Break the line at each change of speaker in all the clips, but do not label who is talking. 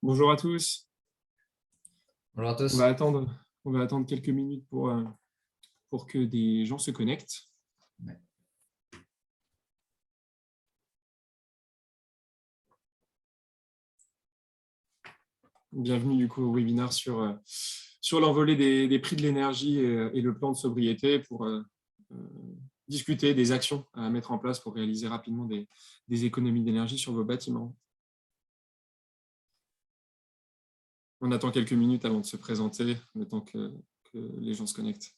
Bonjour à tous.
Bonjour à
On va
tous.
attendre, on va attendre quelques minutes pour que des gens se connectent.
Ouais.
Bienvenue du coup au webinaire sur l'envolée des prix de l'énergie et le plan de sobriété pour discuter des actions à mettre en place pour réaliser rapidement des économies d'énergie sur vos bâtiments. On attend quelques minutes avant de se présenter, le temps que les gens se connectent.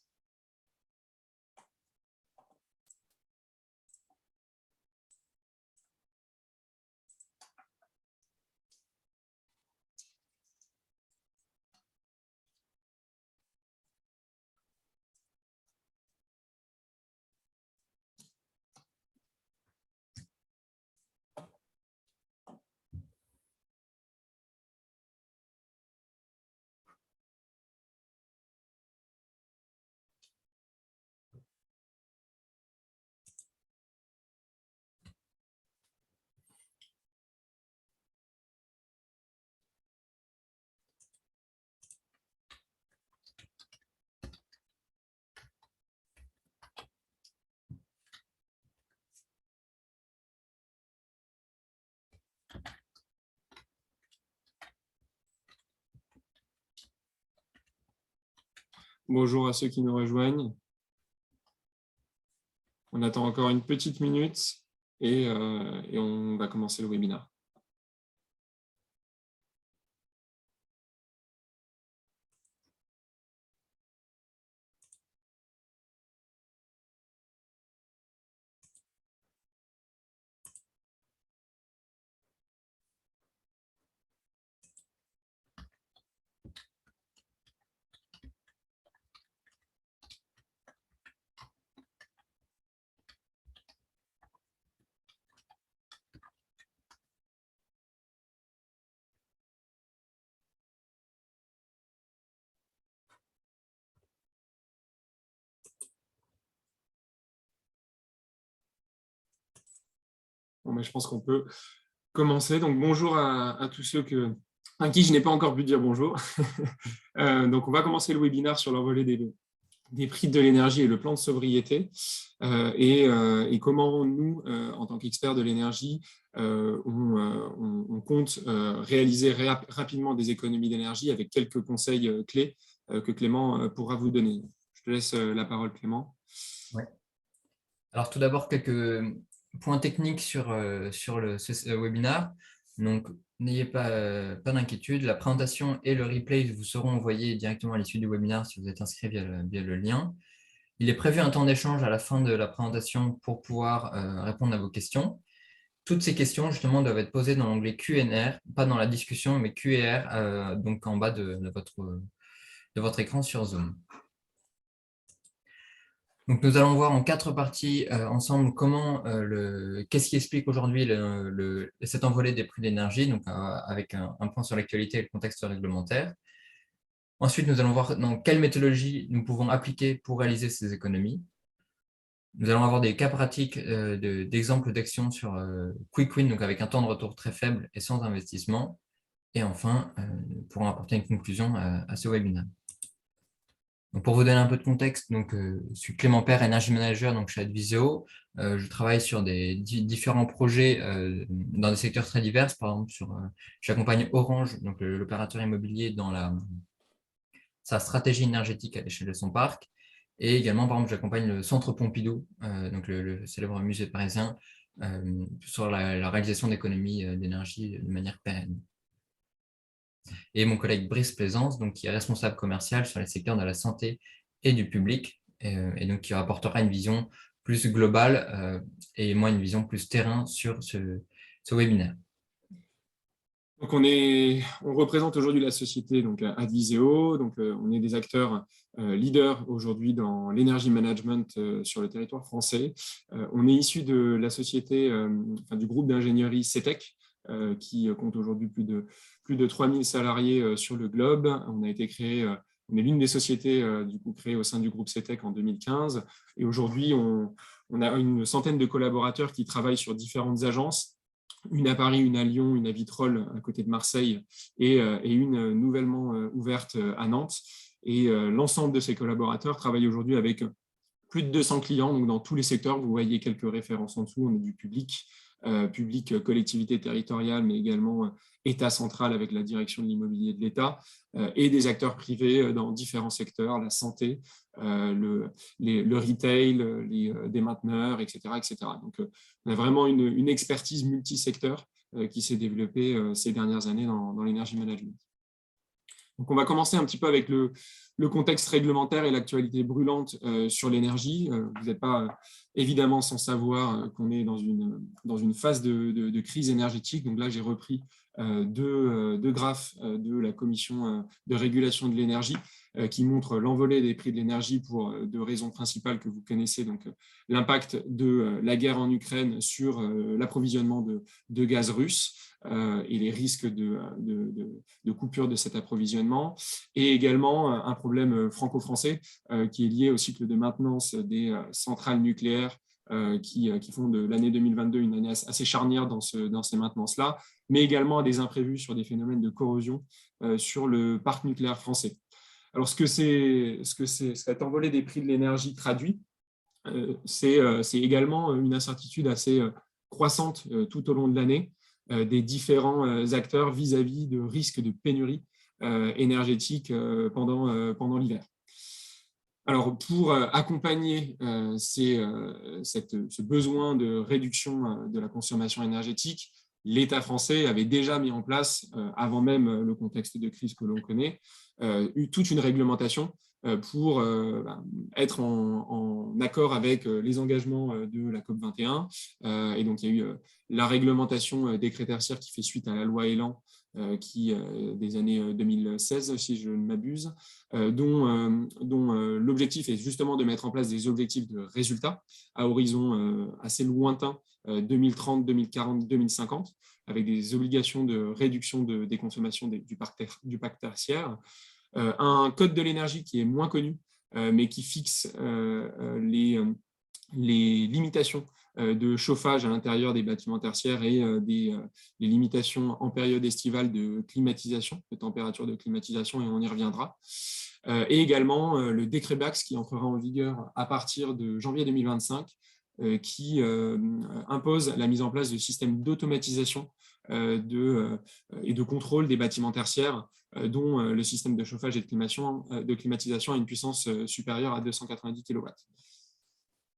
Bonjour à ceux qui nous rejoignent. On attend encore une petite minute et on va commencer le webinaire. Bon, mais je pense qu'on peut commencer. Donc, bonjour à tous ceux à qui je n'ai pas encore pu dire bonjour. Donc, on va commencer le webinaire sur l'envolée des prix de l'énergie et le plan de sobriété et comment nous, en tant qu'experts de l'énergie, on compte réaliser rapidement des économies d'énergie avec quelques conseils clés que Clément pourra vous donner. Je te laisse la parole, Clément.
Ouais. Alors, tout d'abord, quelques points techniques sur ce webinaire. Donc, n'ayez pas d'inquiétude. La présentation et le replay vous seront envoyés directement à l'issue du webinaire si vous êtes inscrit via le lien. Il est prévu un temps d'échange à la fin de la présentation pour pouvoir répondre à vos questions. Toutes ces questions, justement, doivent être posées dans l'onglet Q&R, pas dans la discussion, mais Q&R, donc en bas de votre écran sur Zoom. Donc, nous allons voir en 4 parties ensemble qu'est-ce qui explique aujourd'hui cette envolée des prix de l'énergie, donc avec un point sur l'actualité et le contexte réglementaire. Ensuite, nous allons voir dans quelle méthodologie nous pouvons appliquer pour réaliser ces économies. Nous allons avoir des cas pratiques d'exemples d'actions sur Quick Win, donc avec un temps de retour très faible et sans investissement. Et enfin, nous pourrons apporter une conclusion à ce webinaire. Donc pour vous donner un peu de contexte, donc, je suis Clément Père, Energy Manager donc chez Adviseo. Je travaille sur des différents projets dans des secteurs très divers. Par exemple, j'accompagne Orange, donc l'opérateur immobilier, dans sa stratégie énergétique à l'échelle de son parc. Et également, par exemple, j'accompagne le Centre Pompidou, donc le célèbre musée parisien, sur la réalisation d'économies d'énergie de manière pérenne. Et mon collègue Brice Plaisance, donc, qui est responsable commercial sur les secteurs de la santé et du public, et donc qui apportera une vision plus globale et moi une vision plus terrain sur ce webinaire.
Donc on représente aujourd'hui la société donc Adviseo, donc on est des acteurs leaders aujourd'hui dans l'énergie management sur le territoire français. On est issu de la société, du groupe d'ingénierie CETEC, qui compte aujourd'hui plus de 3000 salariés sur le globe. On a été créé, on est l'une des sociétés du coup créées au sein du groupe CETEC en 2015, et aujourd'hui on a une centaine de collaborateurs qui travaillent sur différentes agences une à Paris, une à Lyon, une à Vitrolles à côté de Marseille et une nouvellement ouverte à Nantes. Et l'ensemble de ces collaborateurs travaillent aujourd'hui avec plus de 200 clients, donc dans tous les secteurs. Vous voyez quelques références en dessous. On a du public, collectivité territoriale, mais également État central avec la direction de l'immobilier de l'État, et des acteurs privés dans différents secteurs, la santé, le retail, des mainteneurs, etc. etc. Donc, on a vraiment une expertise multisecteur qui s'est développée ces dernières années dans l'énergie management. Donc, on va commencer un petit peu avec le contexte réglementaire et l'actualité brûlante sur l'énergie. Vous n'êtes pas évidemment sans savoir qu'on est dans une phase de crise énergétique. Donc là, j'ai repris deux graphes de la Commission de régulation de l'énergie qui montrent l'envolée des prix de l'énergie pour deux raisons principales que vous connaissez. Donc, l'impact de la guerre en Ukraine sur l'approvisionnement de gaz russe et les risques de coupure de cet approvisionnement, et également un problème franco-français qui est lié au cycle de maintenance des centrales nucléaires qui font de l'année 2022 une année assez charnière dans ces maintenances-là, mais également à des imprévus sur des phénomènes de corrosion sur le parc nucléaire français. Alors, ce que cette envolée des prix de l'énergie traduit, c'est également une incertitude assez croissante tout au long de l'année des différents acteurs vis-à-vis de risques de pénurie énergétique pendant l'hiver. Alors, pour accompagner ce besoin de réduction de la consommation énergétique, l'État français avait déjà mis en place, avant même le contexte de crise que l'on connaît, toute une réglementation pour être en accord avec les engagements de la COP21. Et donc, il y a eu la réglementation décret tertiaire qui fait suite à la loi Elan des années 2016, si je ne m'abuse, dont l'objectif est justement de mettre en place des objectifs de résultats à horizon assez lointain, 2030, 2040, 2050, avec des obligations de réduction des consommations du parc tertiaire. Un code de l'énergie qui est moins connu, mais qui fixe les limitations de chauffage à l'intérieur des bâtiments tertiaires et les limitations en période estivale de climatisation, de température de climatisation, et on y reviendra. Et également le décret BAX qui entrera en vigueur à partir de janvier 2025, qui impose la mise en place de systèmes d'automatisation et de contrôle des bâtiments tertiaires, dont le système de chauffage et de climatisation a une puissance supérieure à 290 kW.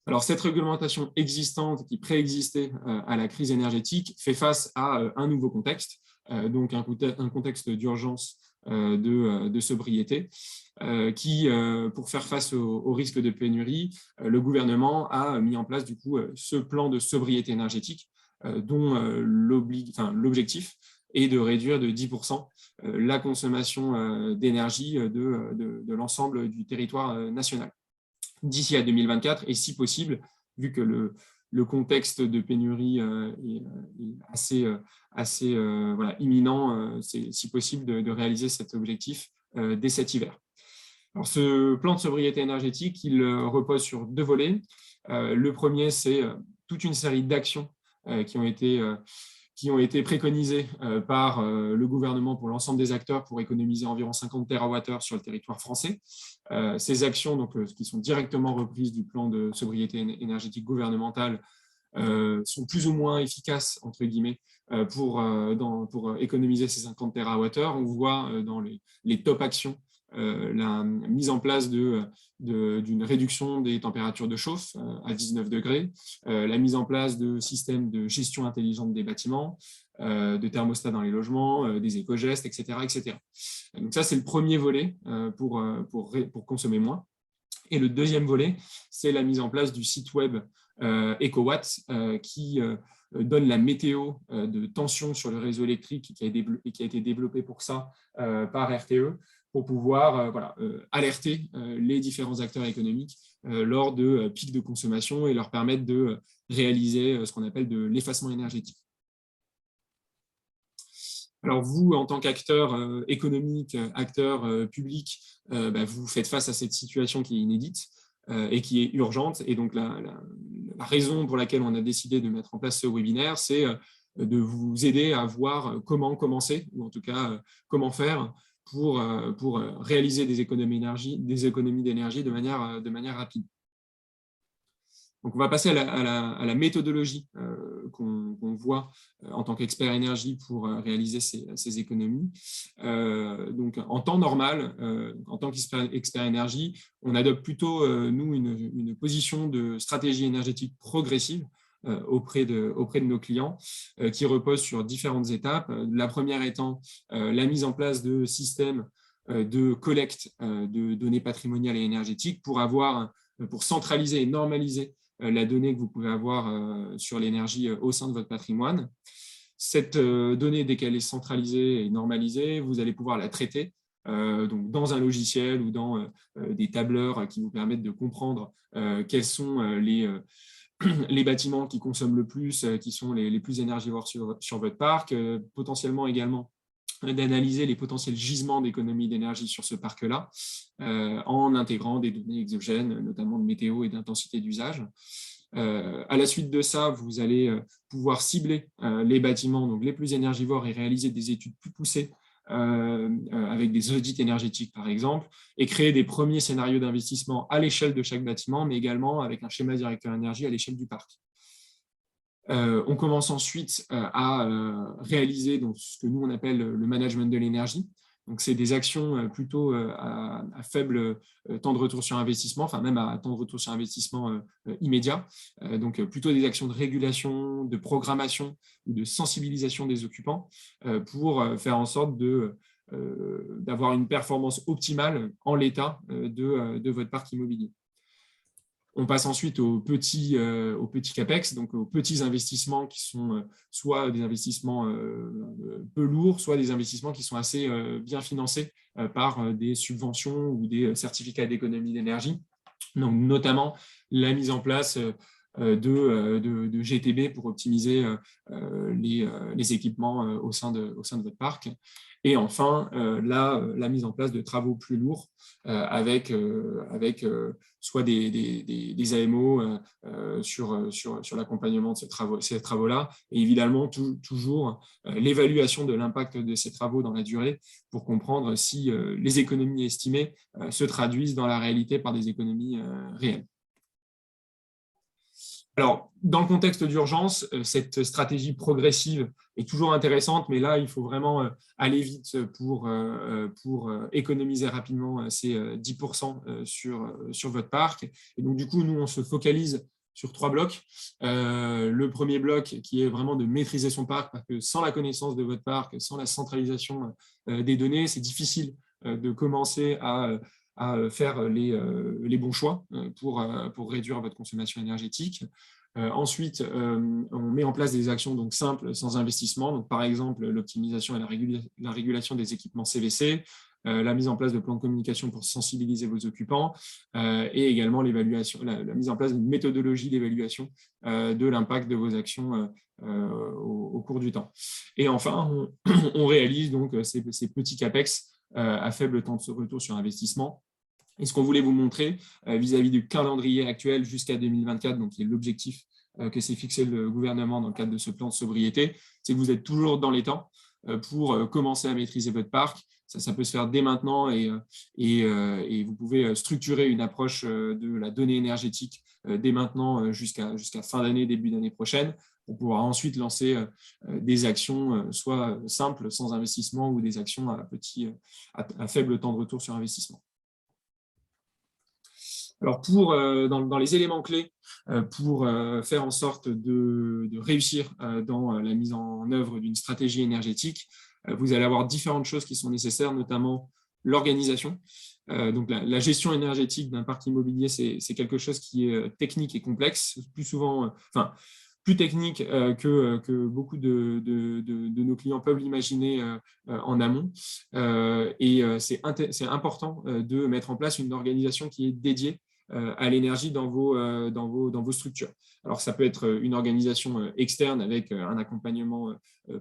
Alors, cette réglementation existante qui préexistait à la crise énergétique fait face à un nouveau contexte, donc un contexte d'urgence de sobriété, qui, pour faire face au risque de pénurie, le gouvernement a mis en place du coup ce plan de sobriété énergétique dont l'objectif est de réduire de 10% la consommation d'énergie de l'ensemble du territoire national d'ici à 2024, et si possible, vu que le contexte de pénurie est assez imminent, c'est si possible de réaliser cet objectif dès cet hiver. Alors, ce plan de sobriété énergétique, il repose sur deux volets. Le premier, c'est toute une série d'actions qui ont été préconisées par le gouvernement pour l'ensemble des acteurs pour économiser environ 50 TWh sur le territoire français. Ces actions, donc, qui sont directement reprises du plan de sobriété énergétique gouvernemental, sont plus ou moins efficaces, entre guillemets, pour économiser ces 50 TWh. On voit dans les top actions la mise en place d'une réduction des températures de chauffe à 19 degrés, la mise en place de systèmes de gestion intelligente des bâtiments, de thermostats dans les logements, des éco-gestes, etc., etc. Donc ça, c'est le premier volet pour consommer moins. Et le deuxième volet, c'est la mise en place du site web EcoWatt qui donne la météo de tension sur le réseau électrique qui a été développé pour ça par RTE, pour pouvoir alerter les différents acteurs économiques lors de pics de consommation et leur permettre de réaliser ce qu'on appelle de l'effacement énergétique. Alors vous, en tant qu'acteur économique, acteur public, vous faites face à cette situation qui est inédite et qui est urgente. Et donc la raison pour laquelle on a décidé de mettre en place ce webinaire, c'est de vous aider à voir comment commencer, ou en tout cas comment faire pour réaliser des économies d'énergie de manière rapide. Donc, on va passer à la méthodologie qu'on voit en tant qu'expert énergie pour réaliser ces économies. Donc, en temps normal, en tant qu'expert énergie, on adopte plutôt, nous, une position de stratégie énergétique progressive auprès de nos clients, qui repose sur différentes étapes. La première étant la mise en place de systèmes de collecte de données patrimoniales et énergétiques pour centraliser et normaliser la donnée que vous pouvez avoir sur l'énergie au sein de votre patrimoine. Cette donnée, dès qu'elle est centralisée et normalisée, vous allez pouvoir la traiter donc dans un logiciel ou dans des tableurs qui vous permettent de comprendre quels sont les bâtiments qui consomment le plus, qui sont les plus énergivores sur votre parc, potentiellement également d'analyser les potentiels gisements d'économie d'énergie sur ce parc-là, en intégrant des données exogènes, notamment de météo et d'intensité d'usage. À la suite de ça, vous allez pouvoir cibler les bâtiments donc les plus énergivores et réaliser des études plus poussées avec des audits énergétiques, par exemple, et créer des premiers scénarios d'investissement à l'échelle de chaque bâtiment, mais également avec un schéma directeur énergie à l'échelle du parc. On commence ensuite à réaliser donc, ce que nous, on appelle le management de l'énergie. Donc, c'est des actions plutôt à faible temps de retour sur investissement, enfin même à temps de retour sur investissement immédiat. Donc, plutôt des actions de régulation, de programmation ou de sensibilisation des occupants pour faire en sorte d'avoir une performance optimale en l'état de votre parc immobilier. On passe ensuite aux petits CAPEX, donc aux petits investissements qui sont soit des investissements peu lourds, soit des investissements qui sont assez bien financés par des subventions ou des certificats d'économie d'énergie. Donc, notamment la mise en place de GTB pour optimiser les équipements au sein de votre parc. Et enfin, la mise en place de travaux plus lourds avec soit des AMO sur l'accompagnement de ces travaux-là, et évidemment toujours l'évaluation de l'impact de ces travaux dans la durée pour comprendre si les économies estimées se traduisent dans la réalité par des économies réelles. Alors, dans le contexte d'urgence, cette stratégie progressive est toujours intéressante, mais là, il faut vraiment aller vite pour économiser rapidement ces 10% sur votre parc. Et donc, du coup, nous, on se focalise sur 3 blocs. Le premier bloc qui est vraiment de maîtriser son parc, parce que sans la connaissance de votre parc, sans la centralisation des données, c'est difficile de commencer à faire les bons choix pour réduire votre consommation énergétique. Ensuite, on met en place des actions donc simples, sans investissement, donc par exemple l'optimisation et la régulation des équipements CVC, la mise en place de plans de communication pour sensibiliser vos occupants et également l'évaluation, la mise en place d'une méthodologie d'évaluation de l'impact de vos actions au cours du temps. Et enfin, on réalise donc ces petits CAPEX à faible temps de retour sur investissement. Et ce qu'on voulait vous montrer vis-à-vis du calendrier actuel jusqu'à 2024, donc qui est l'objectif que s'est fixé le gouvernement dans le cadre de ce plan de sobriété, c'est que vous êtes toujours dans les temps pour commencer à maîtriser votre parc. Ça peut se faire dès maintenant et vous pouvez structurer une approche de la donnée énergétique dès maintenant jusqu'à fin d'année, début d'année prochaine, pour pouvoir ensuite lancer des actions soit simples, sans investissement, ou des actions à faible temps de retour sur investissement. Alors, dans les éléments clés pour faire en sorte de réussir dans la mise en œuvre d'une stratégie énergétique, vous allez avoir différentes choses qui sont nécessaires, notamment l'organisation. Donc, la gestion énergétique d'un parc immobilier, c'est quelque chose qui est technique et complexe, plus technique que beaucoup de nos clients peuvent l'imaginer en amont. Et c'est important de mettre en place une organisation qui est dédiée à l'énergie dans vos structures. Alors, ça peut être une organisation externe avec un accompagnement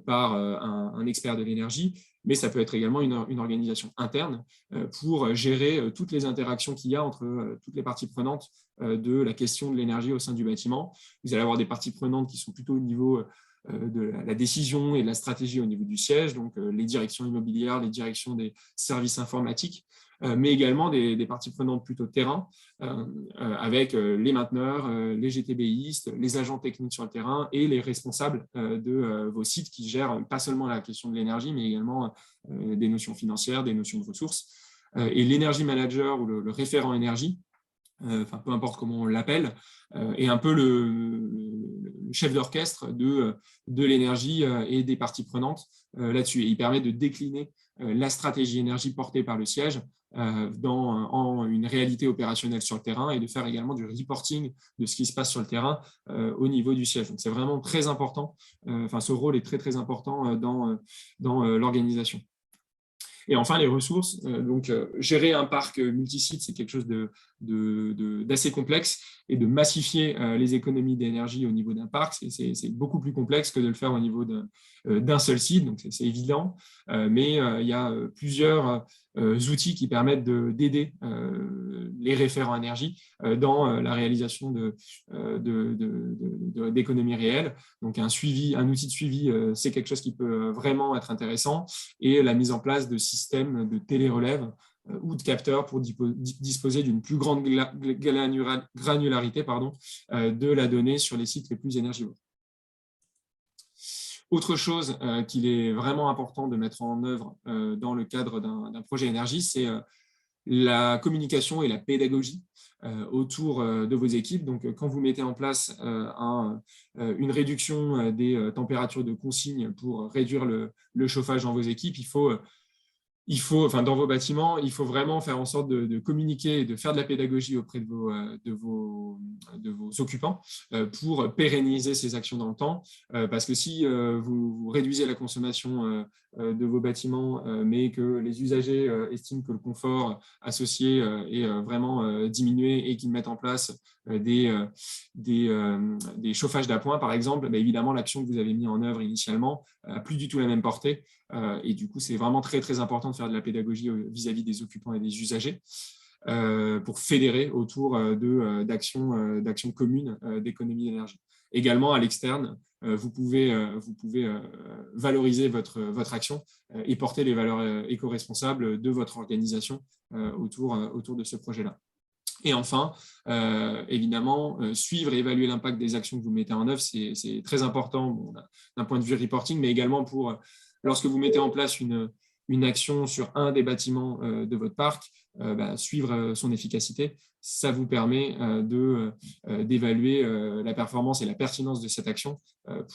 par un expert de l'énergie, mais ça peut être également une organisation interne pour gérer toutes les interactions qu'il y a entre toutes les parties prenantes de la question de l'énergie au sein du bâtiment. Vous allez avoir des parties prenantes qui sont plutôt au niveau la décision et de la stratégie au niveau du siège, donc les directions immobilières, les directions des services informatiques, mais également des parties prenantes plutôt terrain, avec les mainteneurs, les GTBistes, les agents techniques sur le terrain et les responsables de vos sites qui gèrent pas seulement la question de l'énergie, mais également des notions financières, des notions de ressources. Et l'énergie manager ou le référent énergie, enfin peu importe comment on l'appelle, est un peu le chef d'orchestre de l'énergie et des parties prenantes là-dessus. Et il permet de décliner la stratégie énergie portée par le siège en une réalité opérationnelle sur le terrain et de faire également du reporting de ce qui se passe sur le terrain au niveau du siège. Donc c'est vraiment très important, ce rôle est très très important dans l'organisation. Et enfin, les ressources. Gérer un parc multisite, c'est quelque chose d'assez complexe, et de massifier les économies d'énergie au niveau d'un parc, c'est beaucoup plus complexe que de le faire au niveau d'un seul site, donc c'est évident. Mais il y a plusieurs outils qui permettent d'aider les référents énergie dans la réalisation d'économies réelles. Donc un outil de suivi, c'est quelque chose qui peut vraiment être intéressant, et la mise en place de systèmes de télérelève ou de capteurs pour disposer d'une plus grande granularité de la donnée sur les sites les plus énergivores. Autre chose qu'il est vraiment important de mettre en œuvre dans le cadre d'un projet énergie, c'est la communication et la pédagogie autour de vos équipes. Donc, quand vous mettez en place une réduction des températures de consigne pour réduire le chauffage dans vos équipes, dans vos bâtiments, il faut vraiment faire en sorte de communiquer et de faire de la pédagogie auprès de vos occupants pour pérenniser ces actions dans le temps. Parce que si vous réduisez la consommation de vos bâtiments, mais que les usagers estiment que le confort associé est vraiment diminué et qu'ils mettent en place des chauffages d'appoint, par exemple, évidemment, l'action que vous avez mise en œuvre initialement n'a plus du tout la même portée. Et du coup, c'est vraiment très, très important de faire de la pédagogie vis-à-vis des occupants et des usagers pour fédérer autour d'actions communes d'économie d'énergie. Également, à l'externe, vous pouvez valoriser votre action et porter les valeurs éco-responsables de votre organisation autour de ce projet-là. Et enfin, évidemment, suivre et évaluer l'impact des actions que vous mettez en œuvre, c'est très important d'un point de vue reporting, mais également pour, lorsque vous mettez en place une action sur un des bâtiments de votre parc, suivre son efficacité. Ça vous permet d'évaluer la performance et la pertinence de cette action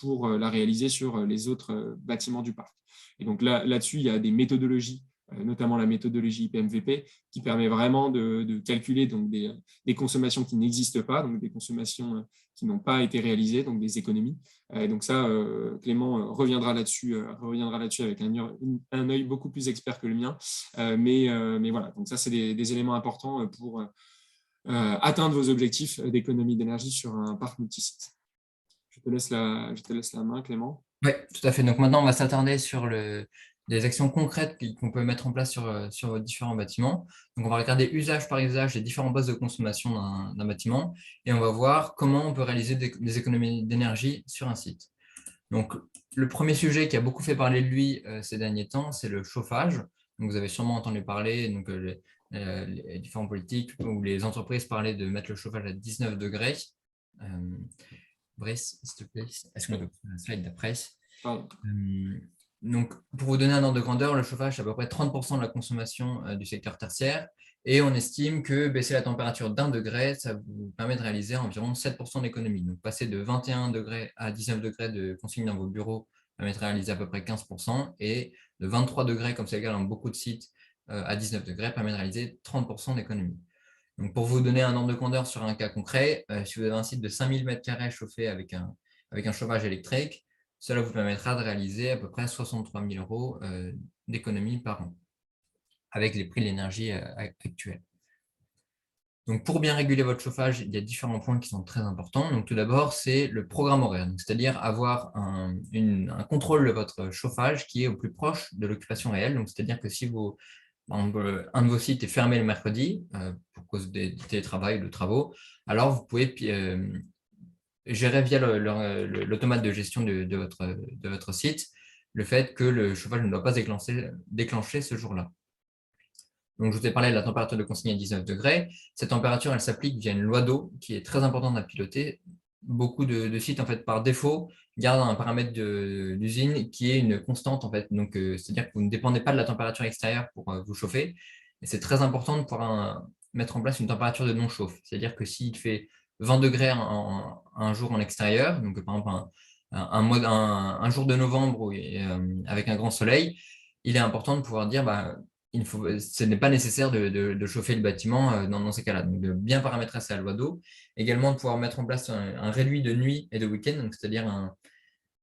pour la réaliser sur les autres bâtiments du parc. Et donc là-dessus, il y a des méthodologies, notamment la méthodologie IPMVP, qui permet vraiment de calculer donc des consommations qui n'existent pas, donc des consommations qui n'ont pas été réalisées, donc des économies. Donc ça, Clément reviendra là-dessus avec un œil beaucoup plus expert que le mien. Mais voilà, donc ça, c'est des éléments importants pour atteindre vos objectifs d'économie d'énergie sur un parc multisite. Je te laisse la main, Clément.
Oui, tout à fait. Donc maintenant, on va s'attarder sur des actions concrètes qu'on peut mettre en place sur vos différents bâtiments. Donc, on va regarder usage par usage les différents postes de consommation d'un bâtiment, et on va voir comment on peut réaliser des économies d'énergie sur un site. Donc, le premier sujet qui a beaucoup fait parler de lui ces derniers temps, c'est le chauffage. Donc, vous avez sûrement entendu parler, donc, les différents politiques ou les entreprises parlaient de mettre le chauffage à 19 degrés. Brice, s'il te plaît, est-ce qu'on peut prendre la slide d'après? Donc, pour vous donner un ordre de grandeur, le chauffage, c'est à peu près 30% de la consommation du secteur tertiaire, et on estime que baisser la température d'1 degré, ça vous permet de réaliser environ 7% d'économie. Donc, passer de 21 degrés à 19 degrés de consigne dans vos bureaux permet de réaliser à peu près 15%, et de 23 degrés, comme c'est le cas dans beaucoup de sites, à 19 degrés, permet de réaliser 30% d'économie. Donc, pour vous donner un ordre de grandeur sur un cas concret, si vous avez un site de 5000 m² chauffé avec un chauffage électrique, cela vous permettra de réaliser à peu près 63 000 € d'économie par an, avec les prix de l'énergie actuels. Donc, pour bien réguler votre chauffage, il y a différents points qui sont très importants. Donc, tout d'abord, c'est le programme horaire, c'est-à-dire avoir un contrôle de votre chauffage qui est au plus proche de l'occupation réelle. Donc, c'est-à-dire que si un de vos sites est fermé le mercredi pour cause du télétravail ou de travaux, alors vous pouvez gérer via l'automate de gestion de votre site le fait que le chauffage ne doit pas déclencher ce jour-là. Donc, je vous ai parlé de la température de consigne à 19 degrés. Cette température, elle s'applique via une loi d'eau qui est très importante à piloter. Beaucoup de sites, en fait, par défaut, gardent un paramètre d'usine qui est une constante, en fait. Donc, c'est-à-dire que vous ne dépendez pas de la température extérieure pour vous chauffer. Et c'est très important de pouvoir mettre en place une température de non-chauffe. C'est-à-dire que s'il fait 20 degrés un jour en extérieur, donc par exemple un jour de novembre avec un grand soleil, il est important de pouvoir dire ce n'est pas nécessaire de chauffer le bâtiment dans ces cas-là. Donc, de bien paramétrer sa loi d'eau. Également, de pouvoir mettre en place un réduit de nuit et de week-end, c'est-à-dire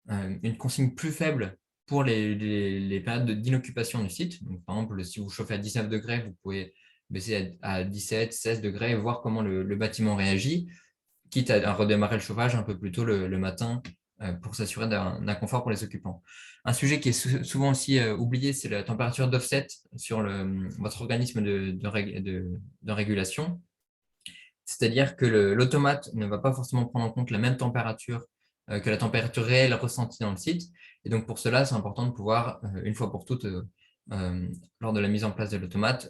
une consigne plus faible pour les périodes d'inoccupation du site. Donc, par exemple, si vous chauffez à 19 degrés, vous pouvez baisser à 17, 16 degrés et voir comment le bâtiment réagit, quitte à redémarrer le chauffage un peu plus tôt le matin pour s'assurer d'un confort pour les occupants. Un sujet qui est souvent aussi oublié, c'est la température d'offset sur votre organisme de régulation. C'est-à-dire que l'automate ne va pas forcément prendre en compte la même température que la température réelle ressentie dans le site. Et donc, pour cela, c'est important de pouvoir, une fois pour toutes, lors de la mise en place de l'automate,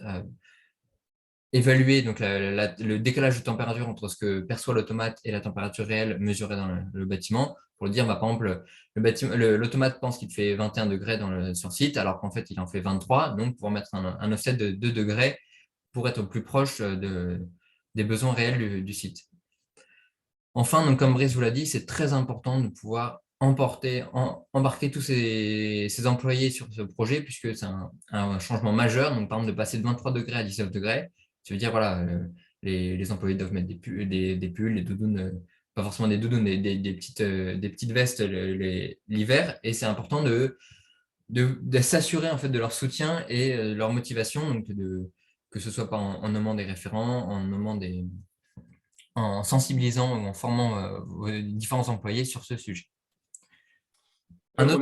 évaluer donc le décalage de température entre ce que perçoit l'automate et la température réelle mesurée dans le bâtiment. Pour le dire, par exemple, l'automate pense qu'il fait 21 degrés sur le site, alors qu'en fait, il en fait 23. Donc, pour mettre un offset de 2 degrés pour être au plus proche des besoins réels du site. Enfin, donc, comme Brice vous l'a dit, c'est très important de pouvoir embarquer tous ces employés sur ce projet, puisque c'est un changement majeur. Donc, par exemple, de passer de 23 degrés à 19 degrés, ça veut dire voilà, les employés doivent mettre des pulls, des doudounes, pas forcément des doudounes, des petites vestes l'hiver. Et c'est important de s'assurer en fait de leur soutien et leur motivation, donc que ce soit pas en nommant des référents, en sensibilisant ou en formant vos différents employés sur ce sujet. Un autre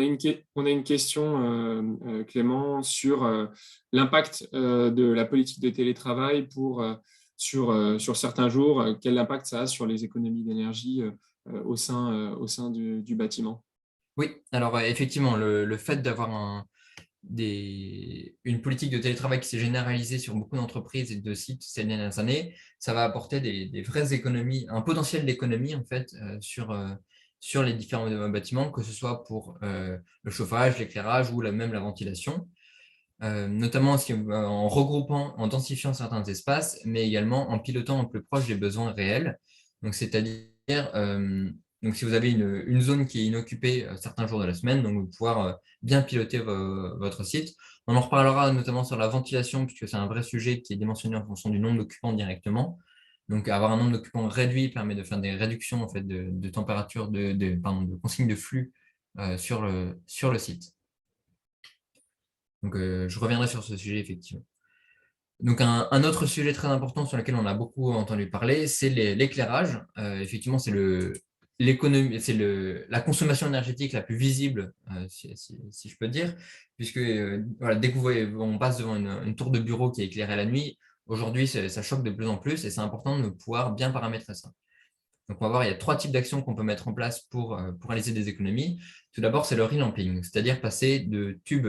On a une question, Clément, sur l'impact de la politique de télétravail sur certains jours. Quel impact ça a sur les économies d'énergie au sein du bâtiment?
Oui, alors effectivement, le fait d'avoir une politique de télétravail qui s'est généralisée sur beaucoup d'entreprises et de sites ces dernières années, ça va apporter des vraies économies, un potentiel d'économie en fait sur les différents bâtiments, que ce soit pour le chauffage, l'éclairage ou même la ventilation. Notamment en regroupant, en densifiant certains espaces, mais également en pilotant au plus proche des besoins réels. Donc, c'est-à-dire, donc si vous avez une zone qui est inoccupée certains jours de la semaine, donc vous pouvoir bien piloter votre site. On en reparlera notamment sur la ventilation, puisque c'est un vrai sujet qui est dimensionné en fonction du nombre d'occupants directement. Donc, avoir un nombre d'occupants réduit permet de faire des réductions en fait, de température, de consigne de flux sur le site. Donc, je reviendrai sur ce sujet, effectivement. Donc, un autre sujet très important sur lequel on a beaucoup entendu parler, c'est l'éclairage. Effectivement, c'est l'économie, c'est la consommation énergétique la plus visible, si je peux dire, puisque voilà, dès qu'on passe devant une tour de bureau qui est éclairée la nuit, aujourd'hui, ça choque de plus en plus et c'est important de pouvoir bien paramétrer ça. Donc, on va voir, il y a 3 types d'actions qu'on peut mettre en place pour réaliser des économies. Tout d'abord, c'est le relamping, c'est-à-dire passer de tubes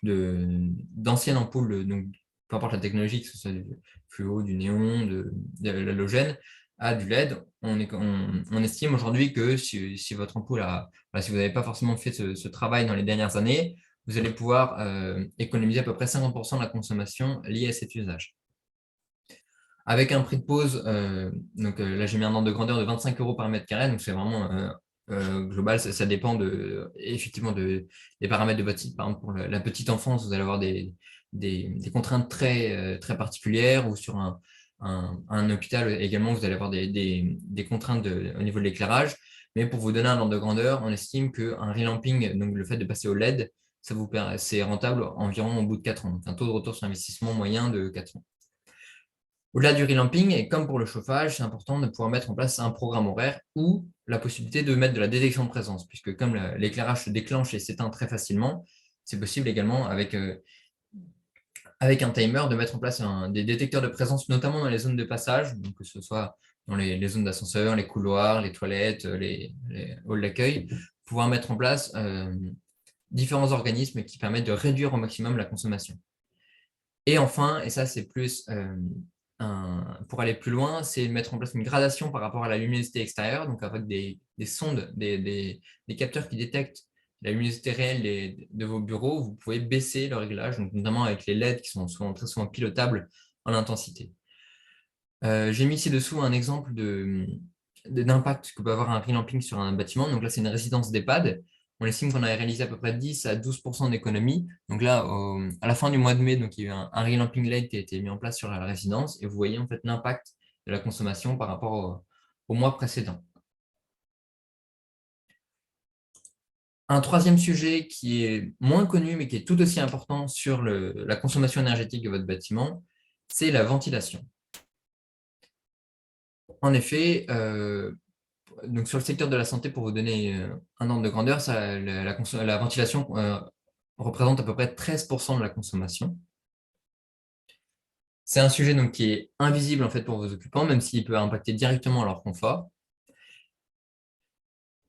d'anciennes ampoules, donc peu importe la technologie, que ce soit du fluo, du néon, de l'halogène, à du LED. On estime aujourd'hui que si votre ampoule si vous n'avez pas forcément fait ce travail dans les dernières années, vous allez pouvoir économiser à peu près 50% de la consommation liée à cet usage. Avec un prix de pause, donc là j'ai mis un ordre de grandeur de 25 € par mètre carré, donc c'est vraiment global, ça dépend effectivement des paramètres de votre site. Par exemple, pour la petite enfance, vous allez avoir des contraintes très, très particulières, ou sur un hôpital également, vous allez avoir des contraintes au niveau de l'éclairage. Mais pour vous donner un ordre de grandeur, on estime qu'un relamping, donc le fait de passer au LED, c'est rentable environ au bout de 4 ans. Donc un taux de retour sur investissement moyen de 4 ans. Au-delà du relamping, et comme pour le chauffage, c'est important de pouvoir mettre en place un programme horaire ou la possibilité de mettre de la détection de présence, puisque comme l'éclairage se déclenche et s'éteint très facilement, c'est possible également avec avec un timer, de mettre en place des détecteurs de présence, notamment dans les zones de passage, donc que ce soit dans les zones d'ascenseur, les couloirs, les toilettes, les halls d'accueil, pouvoir mettre en place différents organismes qui permettent de réduire au maximum la consommation. Et enfin, et ça c'est plus pour aller plus loin, c'est mettre en place une gradation par rapport à la luminosité extérieure, donc avec des sondes, des capteurs qui détectent la luminosité réelle de vos bureaux. Vous pouvez baisser le réglage, donc notamment avec les LED qui sont très souvent pilotables en intensité. J'ai mis ci-dessous un exemple d'impact que peut avoir un relamping sur un bâtiment. Donc là, c'est une résidence d'EHPAD. On estime qu'on a réalisé à peu près 10 à 12% d'économie. Donc là, à la fin du mois de mai, donc, il y a eu un relamping LED qui a été mis en place sur la résidence. Et vous voyez en fait l'impact de la consommation par rapport au mois précédent. Un troisième sujet qui est moins connu, mais qui est tout aussi important sur la consommation énergétique de votre bâtiment, c'est la ventilation. En effet, donc sur le secteur de la santé, pour vous donner un ordre de grandeur, la ventilation représente à peu près 13% de la consommation. C'est un sujet donc, qui est invisible en fait, pour vos occupants, même s'il peut impacter directement leur confort.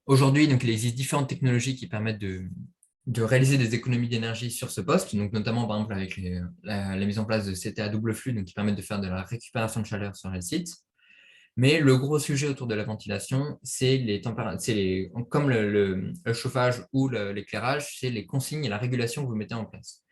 Aujourd'hui, donc, il existe différentes technologies qui permettent de réaliser des économies d'énergie sur ce poste, donc notamment par exemple avec la mise en place de CT à double flux, donc, qui permettent de faire de la récupération de chaleur sur les sites. Mais le gros sujet autour de la ventilation, c'est comme le chauffage ou l'éclairage, c'est les consignes et la régulation que vous mettez en place.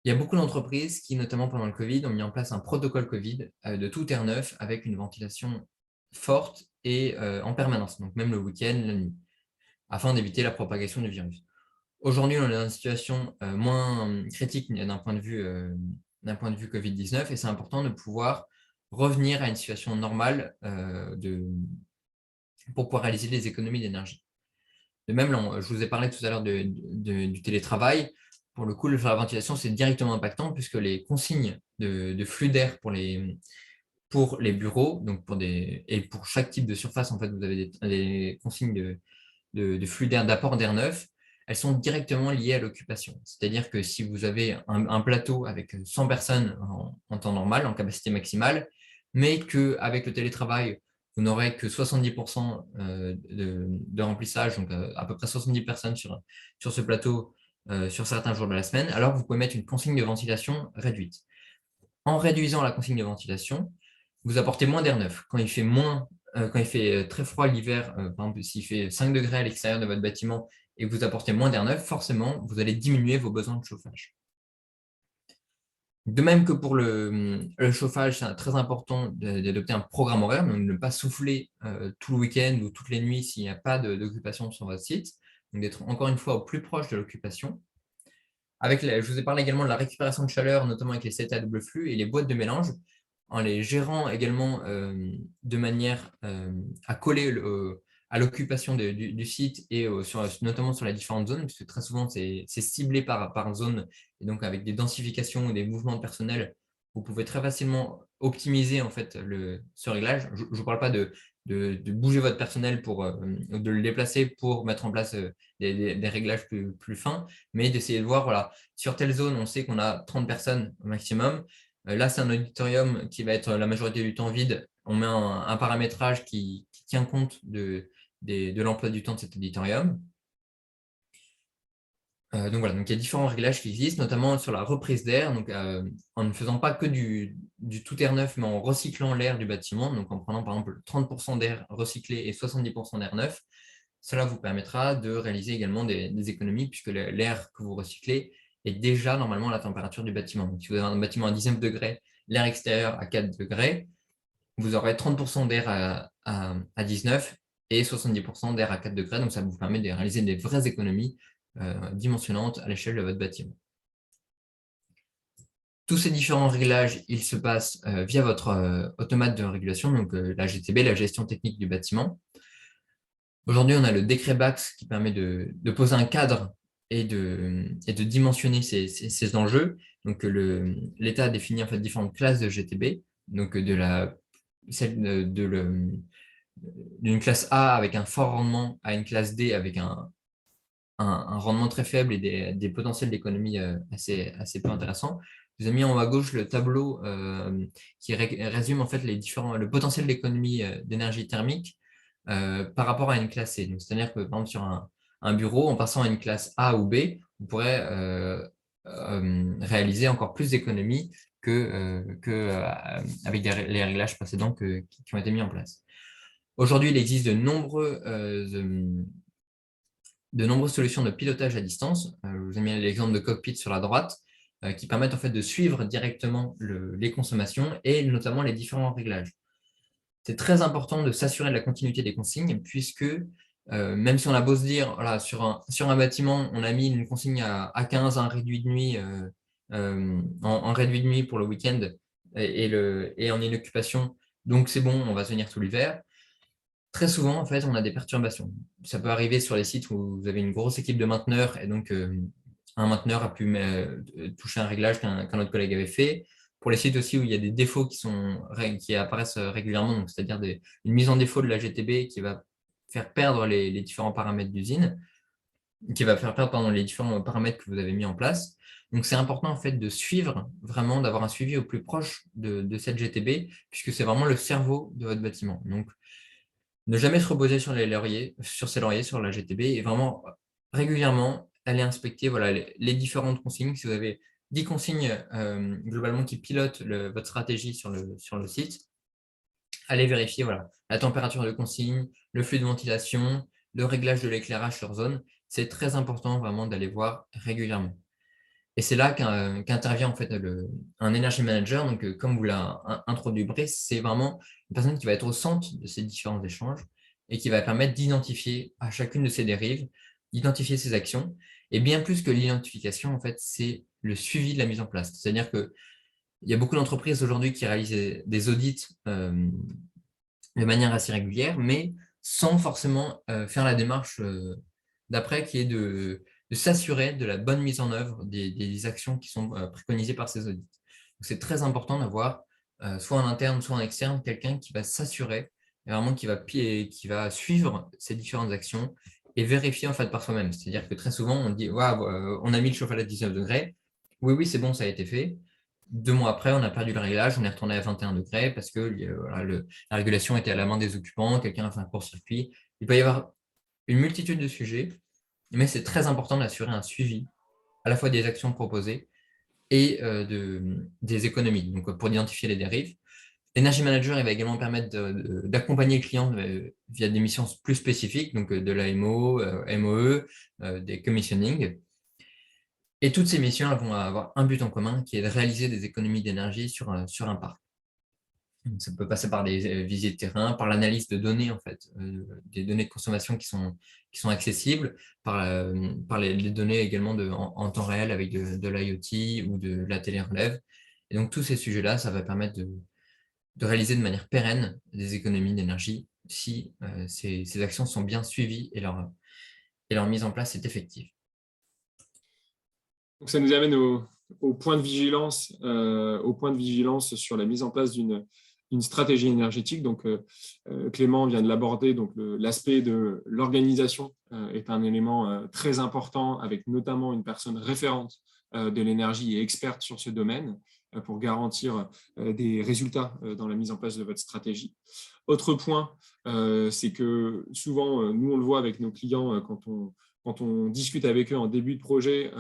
Il y a beaucoup d'entreprises qui, notamment pendant le Covid, ont mis en place un protocole Covid de tout air neuf avec une ventilation forte et en permanence, donc même le week-end, la nuit, afin d'éviter la propagation du virus. Aujourd'hui, on est dans une situation moins critique d'un point de vue Covid-19 et c'est important de pouvoir revenir à une situation normale pour pouvoir réaliser des économies d'énergie. De même, je vous ai parlé tout à l'heure du télétravail. Pour le coup, la ventilation, c'est directement impactant puisque les consignes de flux d'air pour les bureaux, donc et pour chaque type de surface, en fait, vous avez des consignes de flux d'air, d'apport d'air neuf, elles sont directement liées à l'occupation. C'est-à-dire que si vous avez un plateau avec 100 personnes en temps normal, en capacité maximale, mais qu'avec le télétravail, vous n'aurez que 70% de remplissage, donc à peu près 70 personnes sur ce plateau sur certains jours de la semaine, alors vous pouvez mettre une consigne de ventilation réduite. En réduisant la consigne de ventilation, vous apportez moins d'air neuf. Quand il fait très froid l'hiver, par exemple, s'il fait 5 degrés à l'extérieur de votre bâtiment et que vous apportez moins d'air neuf, forcément, vous allez diminuer vos besoins de chauffage. De même que pour le chauffage, c'est très important d'adopter un programme horaire, donc de ne pas souffler tout le week-end ou toutes les nuits s'il n'y a pas d'occupation sur votre site, donc d'être encore une fois au plus proche de l'occupation. Je vous ai parlé également de la récupération de chaleur, notamment avec les CT à double flux et les boîtes de mélange, en les gérant également de manière à coller à l'occupation du site et notamment sur les différentes zones, puisque très souvent c'est ciblé par zone, et donc avec des densifications ou des mouvements de personnel, vous pouvez très facilement optimiser en fait ce réglage. Je ne vous parle pas de bouger votre personnel de le déplacer pour mettre en place des réglages plus fins, mais d'essayer de voir, voilà, sur telle zone, on sait qu'on a 30 personnes au maximum. Là, c'est un auditorium qui va être la majorité du temps vide. On met un paramétrage qui tient compte de l'emploi du temps de cet auditorium. Donc voilà, donc il y a différents réglages qui existent, notamment sur la reprise d'air, donc en ne faisant pas que du tout air neuf, mais en recyclant l'air du bâtiment, donc en prenant par exemple 30% d'air recyclé et 70% d'air neuf. Cela vous permettra de réaliser également des économies puisque l'air que vous recyclez est déjà normalement à la température du bâtiment. Donc, si vous avez un bâtiment à 19 degrés, l'air extérieur à 4 degrés, vous aurez 30% d'air à 19 et 70% d'air à 4 degrés. Donc, ça vous permet de réaliser des vraies économies dimensionnantes à l'échelle de votre bâtiment. Tous ces différents réglages, ils se passent via votre automate de régulation, donc la GTB, la gestion technique du bâtiment. Aujourd'hui, on a le décret BAX qui permet de poser un cadre et de dimensionner ces enjeux. Donc, l'État a défini en fait différentes classes de GTB, donc d'une classe A avec un fort rendement à une classe D avec un rendement très faible et des potentiels d'économie assez peu intéressants. vous ai mis en haut à gauche le tableau qui résume en fait le potentiel d'économie d'énergie thermique par rapport à une classe C. Donc, c'est-à-dire que par exemple, sur un bureau, en passant à une classe A ou B, vous pourrez réaliser encore plus d'économies avec les réglages précédents qui ont été mis en place. Aujourd'hui, il existe de nombreuses solutions de pilotage à distance. Je vous ai mis l'exemple de Cockpit sur la droite, qui permettent en fait de suivre directement les consommations et notamment les différents réglages. C'est très important de s'assurer de la continuité des consignes, puisque même si on a beau se dire, voilà, sur un bâtiment, on a mis une consigne à 15, un réduit de nuit, en réduit de nuit pour le week-end et en inoccupation, donc c'est bon, on va tenir tout l'hiver. Très souvent, en fait, on a des perturbations. Ça peut arriver sur les sites où vous avez une grosse équipe de mainteneurs et donc un mainteneur a pu toucher un réglage qu'un autre collègue avait fait. Pour les sites aussi où il y a des défauts qui apparaissent régulièrement, c'est-à-dire une mise en défaut de la GTB qui va faire perdre les différents paramètres d'usine, qui va faire perdre les différents paramètres que vous avez mis en place. Donc, c'est important en fait de suivre, vraiment d'avoir un suivi au plus proche de cette GTB, puisque c'est vraiment le cerveau de votre bâtiment. Donc, ne jamais se reposer sur ses lauriers, sur la GTB et vraiment régulièrement aller inspecter voilà, les différentes consignes. Si vous avez 10 consignes globalement qui pilotent votre stratégie sur le site, allez vérifier voilà, la température de consigne, le flux de ventilation, le réglage de l'éclairage sur zone. C'est très important vraiment d'aller voir régulièrement. Et c'est là qu'intervient en fait un energy manager. Donc, comme vous l'a introduit Brice, c'est vraiment une personne qui va être au centre de ces différents échanges et qui va permettre d'identifier à chacune de ces dérives, d'identifier ces actions. Et bien plus que l'identification, en fait, c'est le suivi de la mise en place. C'est-à-dire qu'il y a beaucoup d'entreprises aujourd'hui qui réalisent des audits de manière assez régulière, mais sans forcément faire la démarche d'après qui est de s'assurer de la bonne mise en œuvre des actions qui sont préconisées par ces audits. C'est très important d'avoir, soit en interne, soit en externe, quelqu'un qui va s'assurer, vraiment qui va suivre ces différentes actions et vérifier en fait par soi-même. C'est-à-dire que très souvent, on dit on a mis le chauffage à 19 degrés. Oui, oui, c'est bon, ça a été fait. 2 mois après, on a perdu le réglage, on est retourné à 21 degrés parce que voilà, la régulation était à la main des occupants, quelqu'un a fait un court-circuit. Il peut y avoir une multitude de sujets, mais c'est très important d'assurer un suivi à la fois des actions proposées et des économies, donc pour identifier les dérives. L'Energy Manager il va également permettre d'accompagner le client via des missions plus spécifiques, donc de l'AMO, MOE, des commissioning. Et toutes ces missions elles vont avoir un but en commun qui est de réaliser des économies d'énergie sur un parc. Ça peut passer par des visites de terrain, par l'analyse de données, en fait, des données de consommation qui sont accessibles, par les données également en temps réel avec de l'IoT ou de la télérelève. Et donc, tous ces sujets-là, ça va permettre de réaliser de manière pérenne des économies d'énergie si ces actions sont bien suivies et leur mise en place est effective.
Donc, ça nous amène au point de vigilance, sur la mise en place d'une stratégie énergétique. Donc, Clément vient de l'aborder. Donc, l'aspect de l'organisation est un élément très important, avec notamment une personne référente de l'énergie et experte sur ce domaine pour garantir des résultats dans la mise en place de votre stratégie. Autre point, c'est que souvent, nous, on le voit avec nos clients quand on discute avec eux en début de projet,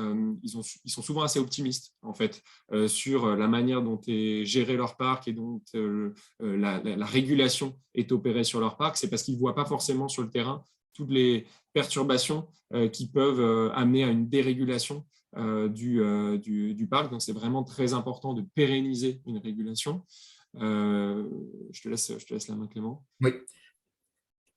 ils sont souvent assez optimistes en fait sur la manière dont est géré leur parc et dont la régulation est opérée sur leur parc. C'est parce qu'ils ne voient pas forcément sur le terrain toutes les perturbations qui peuvent amener à une dérégulation du parc. Donc, c'est vraiment très important de pérenniser une régulation. Je te laisse la main, Clément.
Oui.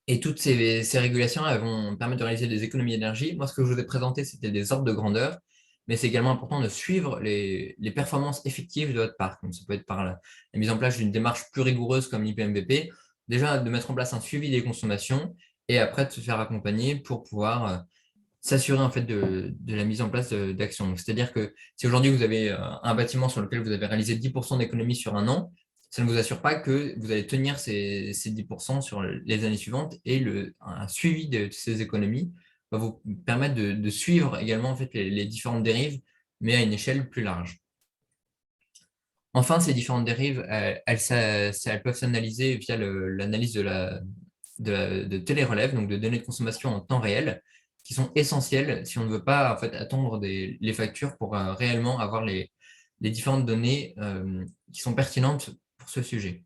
Et toutes ces régulations elles vont permettre de réaliser des économies d'énergie. Moi, ce que je vous ai présenté, c'était des ordres de grandeur, mais c'est également important de suivre les performances effectives de votre parc. Donc, ça peut être par la mise en place d'une démarche plus rigoureuse comme l'IPMVP, déjà de mettre en place un suivi des consommations et après de se faire accompagner pour pouvoir s'assurer en fait de la mise en place d'actions. C'est-à-dire que si aujourd'hui vous avez un bâtiment sur lequel vous avez réalisé 10% d'économie sur un an, ça ne vous assure pas que vous allez tenir ces 10% sur les années suivantes et un suivi de ces économies va vous permettre de suivre également en fait, les différentes dérives, mais à une échelle plus large. Enfin, ces différentes dérives, elles peuvent s'analyser via l'analyse de télérelève, donc de données de consommation en temps réel, qui sont essentielles si on ne veut pas en fait, attendre les factures pour réellement avoir les différentes données qui sont pertinentes pour ce sujet.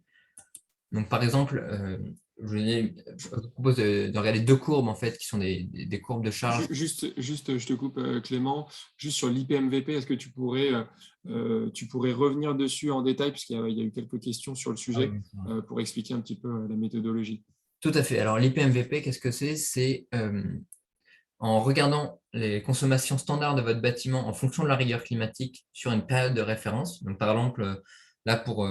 Donc, par exemple, je vous propose de regarder deux courbes en fait, qui sont des courbes de charge.
Juste, je te coupe, Clément, juste sur l'IPMVP, est-ce que tu pourrais revenir dessus en détail, puisqu'il y a eu quelques questions sur le
Ah
sujet,
oui,
pour expliquer un petit peu la méthodologie.
tout à fait. Alors, l'IPMVP, qu'est-ce que c'est? C'est en regardant les consommations standards de votre bâtiment en fonction de la rigueur climatique sur une période de référence. Donc, par exemple, là, pour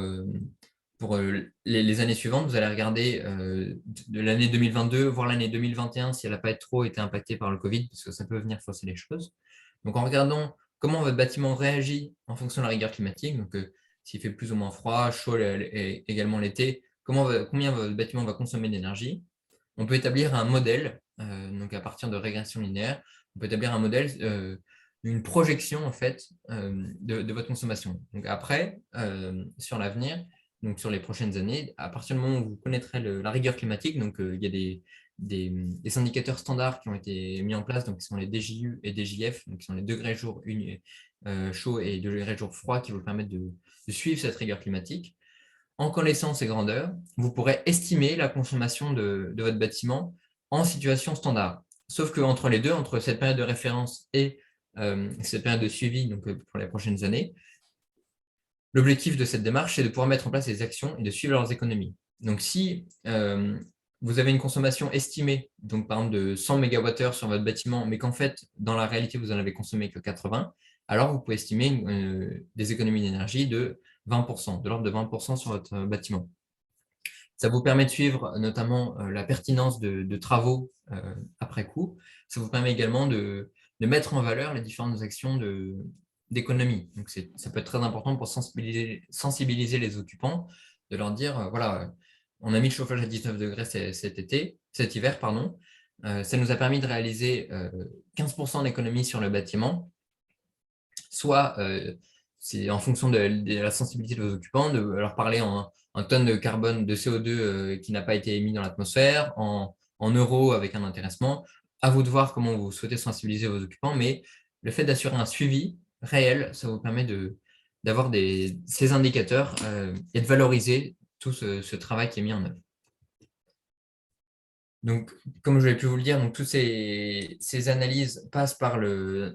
les années suivantes, vous allez regarder de l'année 2022, voire l'année 2021, si elle n'a pas trop été impactée par le Covid, parce que ça peut venir fausser les choses. Donc, en regardant comment votre bâtiment réagit en fonction de la rigueur climatique, donc s'il fait plus ou moins froid, chaud et également l'été, combien votre bâtiment va consommer d'énergie, on peut établir un modèle, donc à partir de régression linéaire, on peut établir un modèle, une projection en fait de votre consommation. Donc après, sur l'avenir, donc sur les prochaines années, à partir du moment où vous connaîtrez la rigueur climatique, donc il y a des indicateurs standards qui ont été mis en place, donc qui sont les DJU et DJF, donc qui sont les degrés jour chaud et degrés jour froid qui vous permettent de suivre cette rigueur climatique. En connaissant ces grandeurs, vous pourrez estimer la consommation de votre bâtiment en situation standard. Sauf qu'entre les deux, entre cette période de référence et cette période de suivi donc, pour les prochaines années, l'objectif de cette démarche, c'est de pouvoir mettre en place des actions et de suivre leurs économies. Donc, si vous avez une consommation estimée, donc par exemple de 100 MWh sur votre bâtiment, mais qu'en fait, dans la réalité, vous n'en avez consommé que 80, alors vous pouvez estimer des économies d'énergie de 20%, de l'ordre de 20% sur votre bâtiment. Ça vous permet de suivre notamment la pertinence de travaux après coup. Ça vous permet également de mettre en valeur les différentes actions d'économie. Donc, ça peut être très important pour sensibiliser les occupants, de leur dire, voilà, on a mis le chauffage à 19 degrés cet hiver, pardon. Ça nous a permis de réaliser 15% d'économie sur le bâtiment, soit c'est en fonction de la sensibilité de vos occupants, de leur parler en tonnes de carbone, de CO2 qui n'a pas été émis dans l'atmosphère, en euros avec un intéressement. À vous de voir comment vous souhaitez sensibiliser vos occupants, mais le fait d'assurer un suivi réel, ça vous permet d'avoir ces indicateurs et de valoriser tout ce travail qui est mis en œuvre. Donc, comme je l'ai pu vous le dire, donc, toutes ces analyses passent par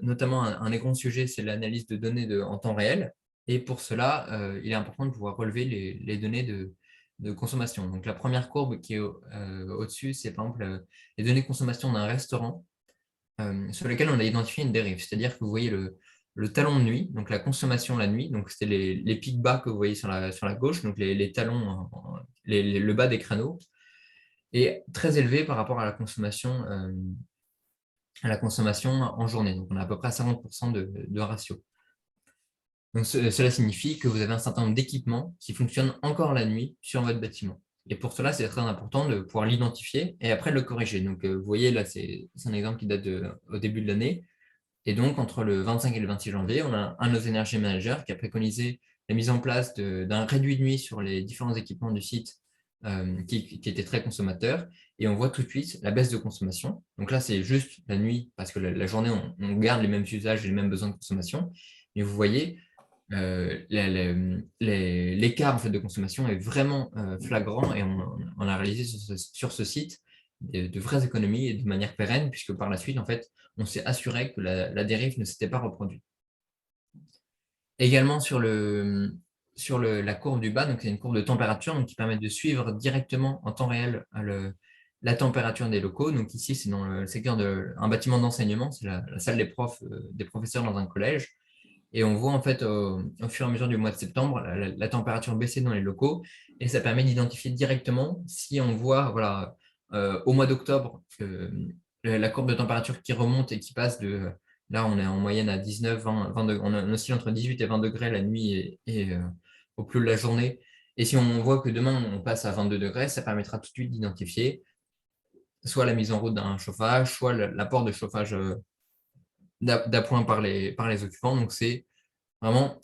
notamment un des grands sujets, c'est l'analyse de données en temps réel. Et pour cela, il est important de pouvoir relever les données de consommation. Donc, la première courbe qui est au-dessus, c'est par exemple les données de consommation d'un restaurant sur lequel on a identifié une dérive. C'est-à-dire que vous voyez le talon de nuit, donc la consommation la nuit, donc c'était les pics bas que vous voyez sur la gauche, donc les talons, le bas des créneaux est très élevé par rapport à la consommation en journée. Donc, on a à peu près 50% de ratio. Donc, cela signifie que vous avez un certain nombre d'équipements qui fonctionnent encore la nuit sur votre bâtiment. Et pour cela, c'est très important de pouvoir l'identifier et après le corriger. Donc, vous voyez, là, c'est un exemple qui date au début de l'année. Et donc, entre le 25 et le 26 janvier, on a un de nos énergie managers qui a préconisé la mise en place d'un réduit de nuit sur les différents équipements du site qui étaient très consommateurs. Et on voit tout de suite la baisse de consommation. Donc là, c'est juste la nuit, parce que la journée, on garde les mêmes usages et les mêmes besoins de consommation. Mais vous voyez, l'écart en fait, de consommation est vraiment flagrant et on a réalisé sur ce site de vraies économies et de manière pérenne, puisque par la suite, en fait, on s'est assuré que la dérive ne s'était pas reproduite. Également sur la courbe du bas, donc c'est une courbe de température donc, qui permet de suivre directement en temps réel la température des locaux. Donc ici, c'est dans le secteur d'un bâtiment d'enseignement, c'est la salle des profs, des professeurs dans un collège. Et on voit en fait au fur et à mesure du mois de septembre la température baisser dans les locaux et ça permet d'identifier directement si on voit voilà, au mois d'octobre la courbe de température qui remonte et qui passe là on est en moyenne à 19, 20 degrés, on oscille entre 18 et 20 degrés la nuit et au plus de la journée. Et si on voit que demain on passe à 22 degrés, ça permettra tout de suite d'identifier soit la mise en route d'un chauffage, soit l'apport de chauffage d'appoint par les occupants. Donc, c'est vraiment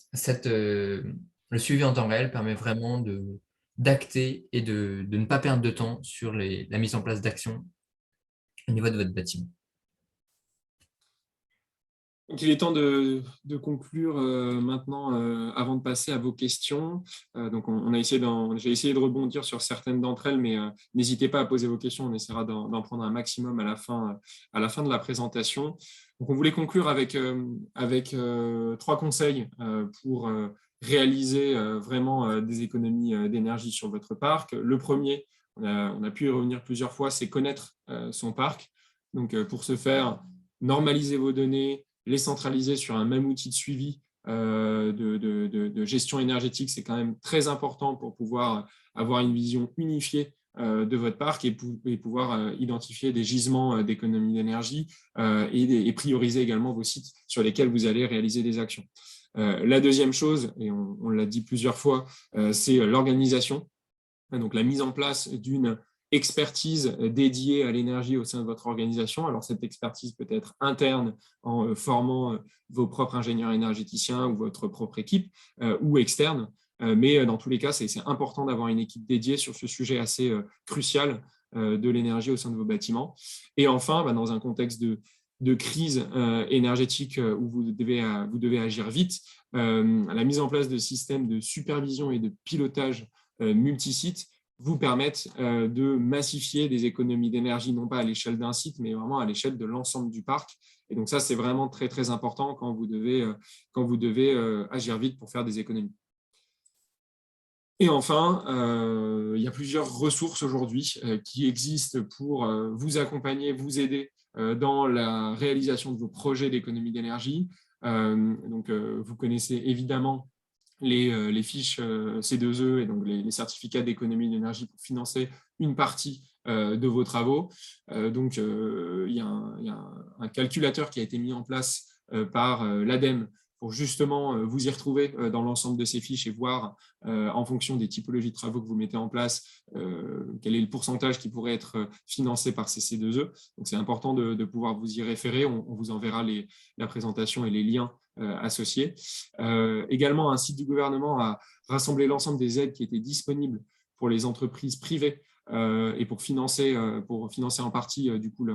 le suivi en temps réel permet vraiment d'acter et de ne pas perdre de temps sur la mise en place d'actions au niveau de votre bâtiment.
Donc, il est temps de conclure maintenant avant de passer à vos questions. Donc, j'ai essayé de rebondir sur certaines d'entre elles, mais n'hésitez pas à poser vos questions. On essaiera d'en prendre un maximum à la fin de la présentation. Donc, on voulait conclure avec 3 conseils pour réaliser vraiment des économies d'énergie sur votre parc. Le premier, on a pu y revenir plusieurs fois, c'est connaître son parc. Donc, pour ce faire, normaliser vos données, les centraliser sur un même outil de suivi de gestion énergétique, c'est quand même très important pour pouvoir avoir une vision unifiée de votre parc et pouvoir identifier des gisements d'économie d'énergie et prioriser également vos sites sur lesquels vous allez réaliser des actions. La deuxième chose, et on l'a dit plusieurs fois, c'est l'organisation. Donc la mise en place d'une expertise dédiée à l'énergie au sein de votre organisation. Alors, cette expertise peut être interne en formant vos propres ingénieurs énergéticiens ou votre propre équipe ou externe. Mais dans tous les cas, c'est important d'avoir une équipe dédiée sur ce sujet assez crucial de l'énergie au sein de vos bâtiments. Et enfin, dans un contexte de crise énergétique où vous devez agir vite, la mise en place de systèmes de supervision et de pilotage multisites vous permettent de massifier des économies d'énergie, non pas à l'échelle d'un site, mais vraiment à l'échelle de l'ensemble du parc. Et donc ça, c'est vraiment très, très important quand vous devez agir vite pour faire des économies. Et enfin, il y a plusieurs ressources aujourd'hui qui existent pour vous accompagner, vous aider dans la réalisation de vos projets d'économie d'énergie. Donc, vous connaissez évidemment les fiches C2E et donc les certificats d'économie d'énergie pour financer une partie de vos travaux. Donc, il y a un calculateur qui a été mis en place par l'ADEME pour justement vous y retrouver dans l'ensemble de ces fiches et voir en fonction des typologies de travaux que vous mettez en place, quel est le pourcentage qui pourrait être financé par ces C2E. Donc, c'est important de pouvoir vous y référer. On vous enverra la présentation et les liens associés. Également, un site du gouvernement a rassemblé l'ensemble des aides qui étaient disponibles pour les entreprises privées et pour financer en partie du coup,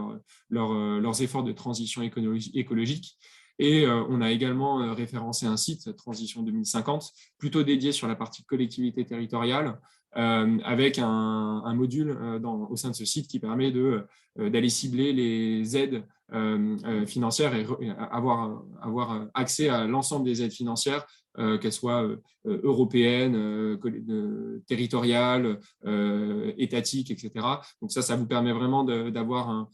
leurs efforts de transition écologique. Et on a également référencé un site, Transition 2050, plutôt dédié sur la partie collectivité territoriale, avec un module au sein de ce site qui permet d'aller cibler les aides financières et avoir accès à l'ensemble des aides financières, qu'elles soient européennes, territoriales, étatiques, etc. Donc ça vous permet vraiment d'avoir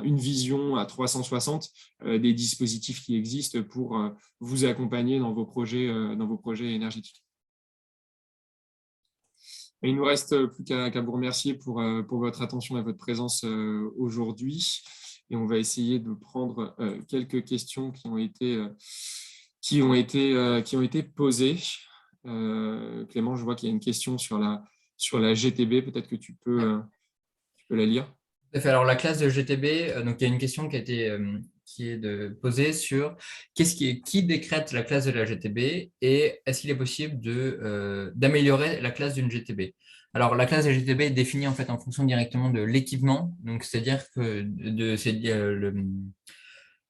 une vision à 360 des dispositifs qui existent pour vous accompagner dans vos projets énergétiques. Et il ne nous reste plus qu'à vous remercier pour votre attention et votre présence aujourd'hui. Et on va essayer de prendre quelques questions qui ont été posées. Clément, je vois qu'il y a une question sur la GTB. Peut-être que tu peux la lire.
Alors, la classe de GTB, donc il y a une question qui est posée sur qui décrète la classe de la GTB et est-ce qu'il est possible d'améliorer la classe d'une GTB. Alors, la classe de GTB est définie en fait en fonction directement de l'équipement, donc c'est-à-dire que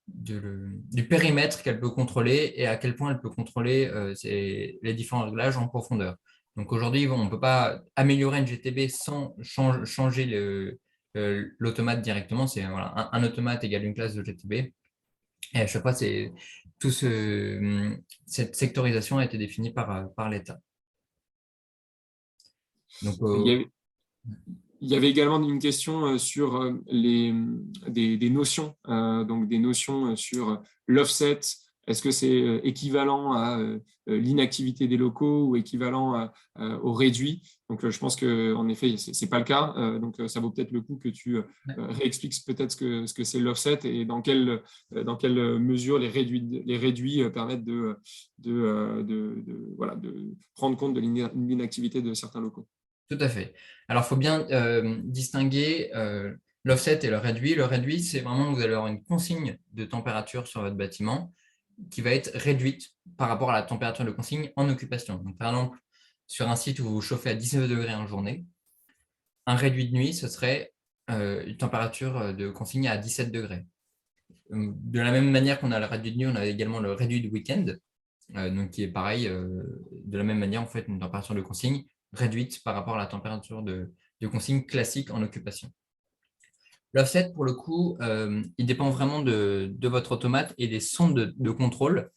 du périmètre qu'elle peut contrôler et à quel point elle peut contrôler les différents réglages en profondeur. Donc aujourd'hui, on ne peut pas améliorer une GTB sans changer l'automate directement. C'est voilà, un automate égale une classe de GTB. Et à chaque fois, cette sectorisation a été définie par l'État. Donc,
il y avait également une question sur des notions, donc des notions sur l'offset. Est-ce que c'est équivalent à l'inactivité des locaux ou équivalent au réduit? Donc, je pense qu'en effet, ce n'est pas le cas. Donc, ça vaut peut-être le coup que tu réexpliques peut-être ce que c'est l'offset et dans quelle mesure les réduits permettent de prendre compte de l'inactivité de certains locaux.
Tout à fait. Alors, il faut bien distinguer l'offset et le réduit. Le réduit, c'est vraiment que vous allez avoir une consigne de température sur votre bâtiment qui va être réduite par rapport à la température de consigne en occupation. Donc, par exemple, sur un site où vous vous chauffez à 19 degrés en journée, un réduit de nuit, ce serait une température de consigne à 17 degrés. De la même manière qu'on a le réduit de nuit, on a également le réduit de week-end, donc qui est pareil, de la même manière, en fait, une température de consigne réduite par rapport à la température de consigne classique en occupation. L'offset, pour le coup, il dépend vraiment de votre automate et des sondes de contrôle,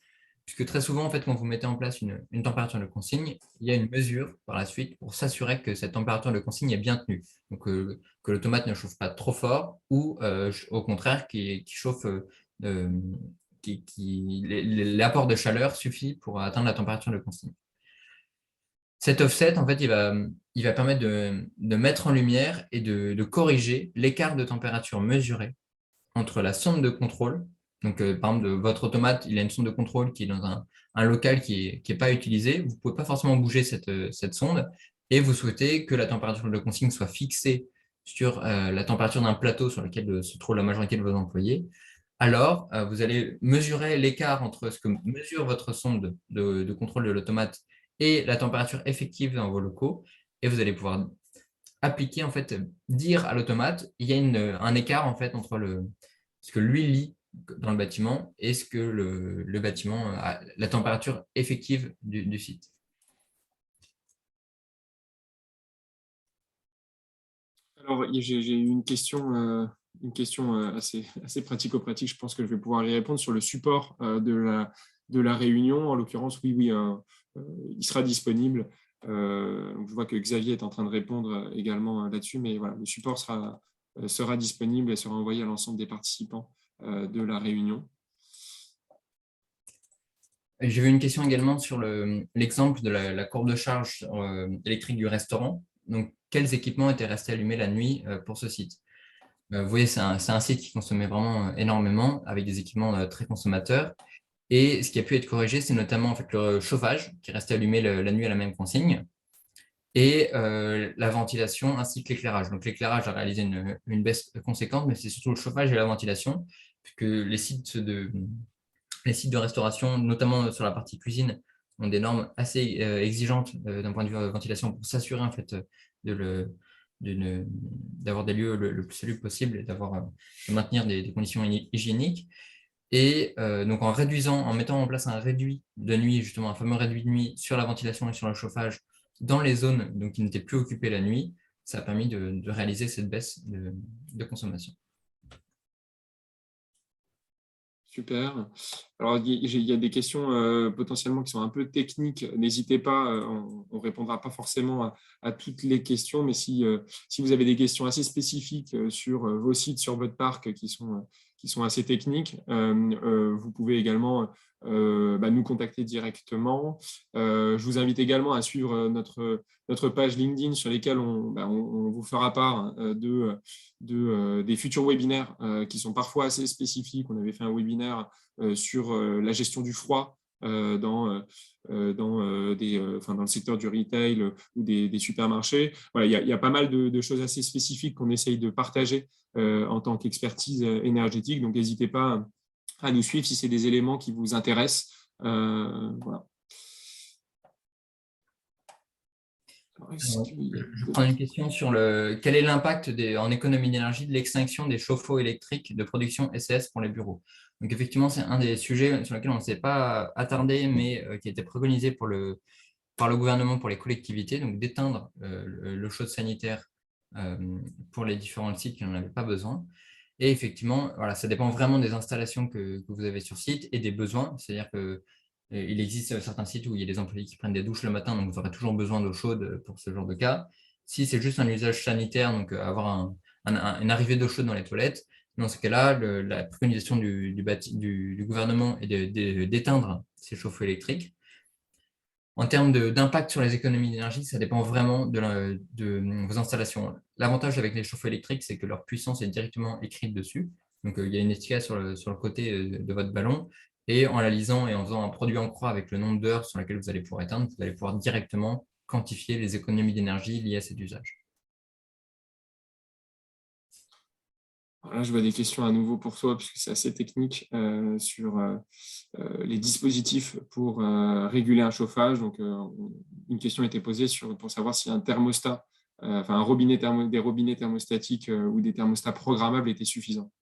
puisque très souvent, en fait, quand vous mettez en place une température de consigne, il y a une mesure par la suite pour s'assurer que cette température de consigne est bien tenue. Donc, que l'automate ne chauffe pas trop fort ou, au contraire, qui chauffe, l'apport de chaleur suffit pour atteindre la température de consigne. Cet offset, en fait, il va permettre de mettre en lumière et de corriger l'écart de température mesuré entre la sonde de contrôle. Donc, par exemple, votre automate, il a une sonde de contrôle qui est dans un local qui est pas utilisé. Vous ne pouvez pas forcément bouger cette sonde et vous souhaitez que la température de consigne soit fixée sur la température d'un plateau sur lequel se trouve la majorité de vos employés. Alors, vous allez mesurer l'écart entre ce que mesure votre sonde de contrôle de l'automate et la température effective dans vos locaux, et vous allez pouvoir appliquer, en fait, dire à l'automate, il y a un écart, en fait, entre ce que lui lit dans le bâtiment et ce que le bâtiment a, la température effective du site.
Alors, j'ai eu une question assez pratico-pratique. Je pense que je vais pouvoir y répondre sur le support de la réunion. En l'occurrence, oui, il sera disponible. Je vois que Xavier est en train de répondre également là-dessus, mais voilà, le support sera disponible et sera envoyé à l'ensemble des participants de la réunion.
J'ai vu une question également sur l'exemple de la courbe de charge électrique du restaurant. Donc, quels équipements étaient restés allumés la nuit pour ce site? Vous voyez, c'est un site qui consommait vraiment énormément, avec des équipements très consommateurs. Et ce qui a pu être corrigé, c'est notamment, en fait, le chauffage qui restait allumé la nuit à la même consigne et la ventilation ainsi que l'éclairage. Donc, l'éclairage a réalisé une baisse conséquente, mais c'est surtout le chauffage et la ventilation, puisque les sites de restauration, notamment sur la partie cuisine, ont des normes assez exigeantes d'un point de vue ventilation pour s'assurer, en fait, d'avoir des lieux le plus salubre possible et de maintenir des conditions hygiéniques. Et donc, en mettant en place un réduit de nuit, justement un fameux réduit de nuit sur la ventilation et sur le chauffage dans les zones donc, qui n'étaient plus occupées la nuit, ça a permis de réaliser cette baisse de consommation.
Super. Alors, il y a des questions potentiellement qui sont un peu techniques. N'hésitez pas, on ne répondra pas forcément à toutes les questions, mais si vous avez des questions assez spécifiques sur vos sites, sur votre parc qui sont assez techniques, vous pouvez également nous contacter directement. Je vous invite également à suivre notre page LinkedIn sur lesquelles on vous fera part des futurs webinaires qui sont parfois assez spécifiques. On avait fait un webinaire sur la gestion du froid dans le secteur du retail ou des supermarchés. Voilà, il y a pas mal de choses assez spécifiques qu'on essaye de partager en tant qu'expertise énergétique. Donc, n'hésitez pas à nous suivre si c'est des éléments qui vous intéressent. Voilà.
Je prends une question sur quel est l'impact en économie d'énergie de l'extinction des chauffe-eau électriques de production SES pour les bureaux. Donc effectivement, c'est un des sujets sur lesquels on ne s'est pas attardé, mais qui a été préconisé par le gouvernement pour les collectivités, donc d'éteindre l'eau chaude sanitaire pour les différents sites qui n'en avaient pas besoin. Et effectivement, voilà, ça dépend vraiment des installations que vous avez sur site et des besoins. C'est-à-dire que il existe certains sites où il y a des employés qui prennent des douches le matin, donc vous aurez toujours besoin d'eau chaude pour ce genre de cas. Si c'est juste un usage sanitaire, donc avoir une arrivée d'eau chaude dans les toilettes, dans ce cas-là, la préconisation du gouvernement est d'éteindre ces chauffe-eau électriques. En termes d'impact sur les économies d'énergie, ça dépend vraiment de vos installations. L'avantage avec les chauffe-eau électriques, c'est que leur puissance est directement écrite dessus. Donc, il y a une étiquette sur le côté de votre ballon. Et en la lisant et en faisant un produit en croix avec le nombre d'heures sur lesquelles vous allez pouvoir éteindre, vous allez pouvoir directement quantifier les économies d'énergie liées à cet usage.
Alors là, je vois des questions à nouveau pour toi, puisque c'est assez technique, sur les dispositifs pour réguler un chauffage. Donc, une question était posée pour savoir si un thermostat, enfin des robinets thermostatiques ou des thermostats programmables étaient suffisants.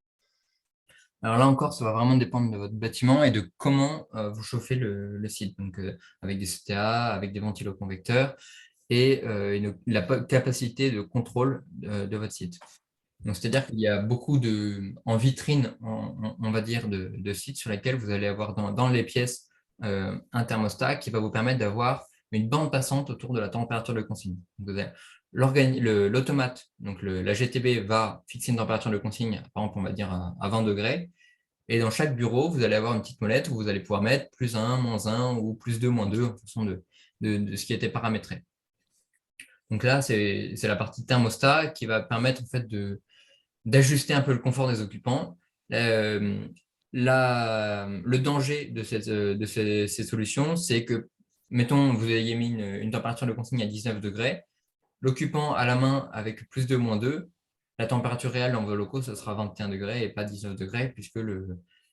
Alors là encore, ça va vraiment dépendre de votre bâtiment et de comment vous chauffez le site. Donc, avec des CTA, avec des ventiloconvecteurs et la capacité de contrôle de votre site. Donc, c'est-à-dire qu'il y a beaucoup en vitrine, on va dire, de sites sur lesquels vous allez avoir dans les pièces un thermostat qui va vous permettre d'avoir une bande passante autour de la température de consigne. Donc, l'automate, donc la GTB va fixer une température de consigne, par exemple, on va dire à 20 degrés. Et dans chaque bureau, vous allez avoir une petite molette où vous allez pouvoir mettre +1, -1 ou +2, -2 en fonction de ce qui a été paramétré. Donc là, c'est la partie thermostat qui va permettre en fait d'ajuster un peu le confort des occupants. Euh, le danger de ces solutions, c'est que, mettons, vous ayez mis une température de consigne à 19 degrés, l'occupant à la main avec +2, -2, la température réelle dans vos locaux, ce sera 21 degrés et pas 19 degrés, puisque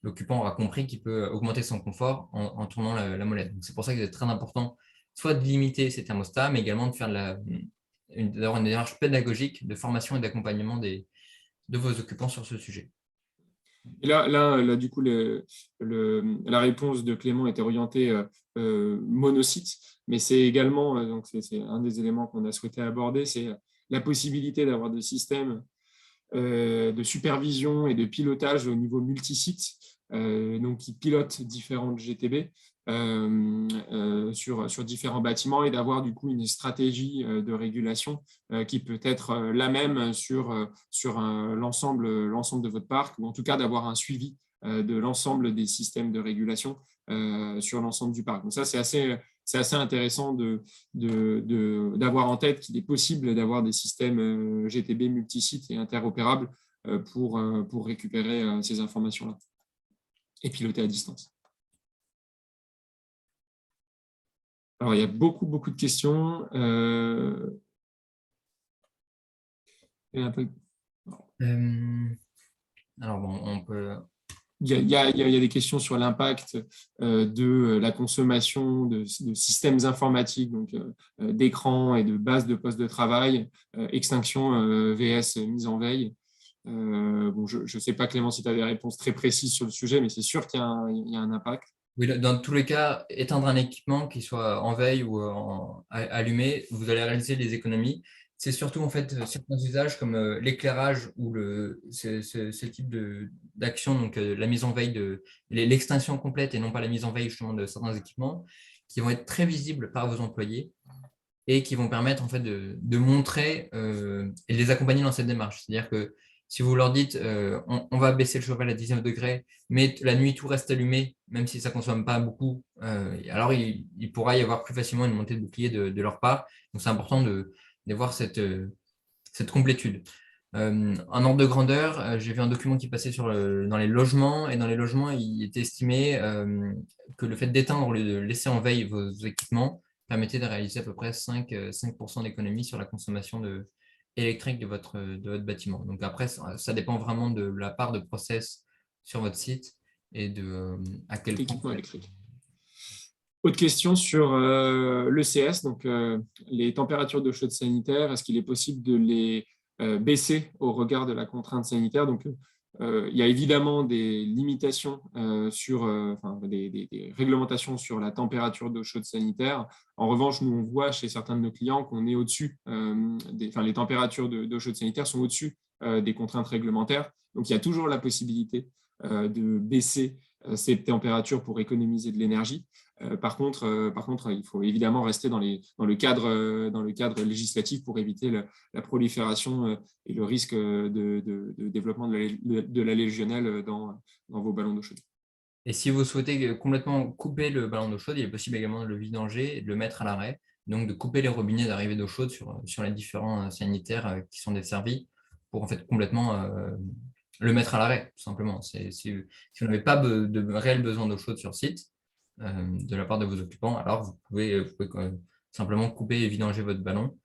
l'occupant aura compris qu'il peut augmenter son confort en tournant la molette. C'est pour ça que c'est très important, soit de limiter ces thermostats, mais également de faire d'avoir une démarche pédagogique de formation et d'accompagnement de vos occupants sur ce sujet.
Et là, du coup, la réponse de Clément était orientée monocyte, mais c'est également, donc c'est un des éléments qu'on a souhaité aborder, c'est la possibilité d'avoir des systèmes de supervision et de pilotage au niveau multisite, donc qui pilotent différentes GTB sur différents bâtiments et d'avoir du coup une stratégie de régulation qui peut être la même sur l'ensemble de votre parc, ou en tout cas d'avoir un suivi de l'ensemble des systèmes de régulation sur l'ensemble du parc. Donc ça, c'est assez intéressant d'avoir en tête qu'il est possible d'avoir des systèmes GTB multisites et interopérables pour récupérer ces informations-là et piloter à distance. Alors, il y a beaucoup de questions.
Alors bon, on peut...
Il y a des questions sur l'impact de la consommation de systèmes informatiques, donc d'écrans et de bases de postes de travail, extinction vs mise en veille. Bon, je ne sais pas, Clément, si tu as des réponses très précises sur le sujet, mais c'est sûr qu'il y a un impact.
Oui, dans tous les cas, éteindre un équipement, qu'il soit en veille ou allumé, vous allez réaliser des économies. C'est surtout en fait certains usages comme l'éclairage ou ce type d'action, donc la mise en veille l'extinction complète et non pas la mise en veille justement de certains équipements, qui vont être très visibles par vos employés et qui vont permettre en fait de montrer et de les accompagner dans cette démarche. C'est-à-dire que si vous leur dites on va baisser le chauffage à 19 degrés, mais la nuit tout reste allumé, même si ça ne consomme pas beaucoup, alors il pourra y avoir plus facilement une montée de bouclier de leur part. Donc c'est important de voir cette complétude. En ordre de grandeur, j'ai vu un document qui passait dans les logements, et dans les logements, il était estimé que le fait d'éteindre ou de laisser en veille vos équipements permettait de réaliser à peu près 5% d'économie sur la consommation électrique de votre bâtiment. Donc après, ça dépend vraiment de la part de process sur votre site et à quel point.
Équipement électrique. Autre question sur l'ECS, donc les températures d'eau chaude sanitaire, est-ce qu'il est possible de les baisser au regard de la contrainte sanitaire? Donc, il y a évidemment des limitations des réglementations sur la température d'eau chaude sanitaire. En revanche, nous, on voit chez certains de nos clients qu'on est au-dessus, les températures d'eau chaude sanitaire sont au-dessus des contraintes réglementaires. Donc, il y a toujours la possibilité de baisser ces températures pour économiser de l'énergie. Par contre, il faut évidemment rester dans le cadre législatif pour éviter la prolifération et le risque de développement de la légionnelle dans vos ballons d'eau chaude.
Et si vous souhaitez complètement couper le ballon d'eau chaude, il est possible également de le vidanger et de le mettre à l'arrêt, donc de couper les robinets d'arrivée d'eau chaude sur les différents sanitaires qui sont desservis pour en fait complètement le mettre à l'arrêt, tout simplement. Si vous n'avez pas de réel besoin d'eau chaude sur site de la part de vos occupants, alors vous pouvez simplement couper et vidanger votre ballon.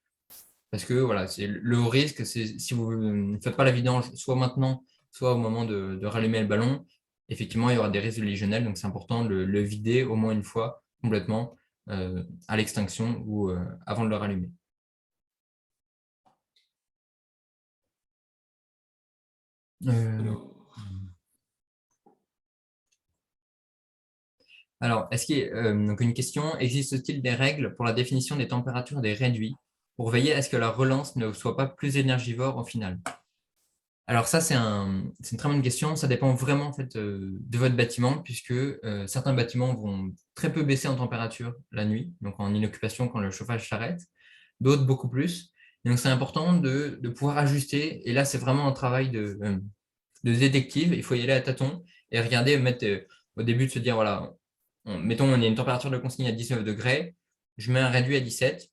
Parce que voilà, le risque, c'est si vous ne faites pas la vidange, soit maintenant soit au moment de rallumer le ballon, effectivement, il y aura des risques légionnels, donc c'est important de le vider au moins une fois complètement à l'extinction ou avant de le rallumer.
Alors,
Alors, donc une question, existe-t-il des règles pour la définition des températures des réduits pour veiller à ce que la relance ne soit pas plus énergivore au final? Alors ça, c'est une très bonne question. Ça dépend vraiment en fait, de votre bâtiment, puisque certains bâtiments vont très peu baisser en température la nuit, donc en inoccupation quand le chauffage s'arrête, d'autres beaucoup plus. Et donc c'est important de pouvoir ajuster. Et là, c'est vraiment un travail de détective. Il faut y aller à tâtons et regarder, mettre au début de se dire, voilà, mettons, on a une température de consigne à 19 degrés, je mets un réduit à 17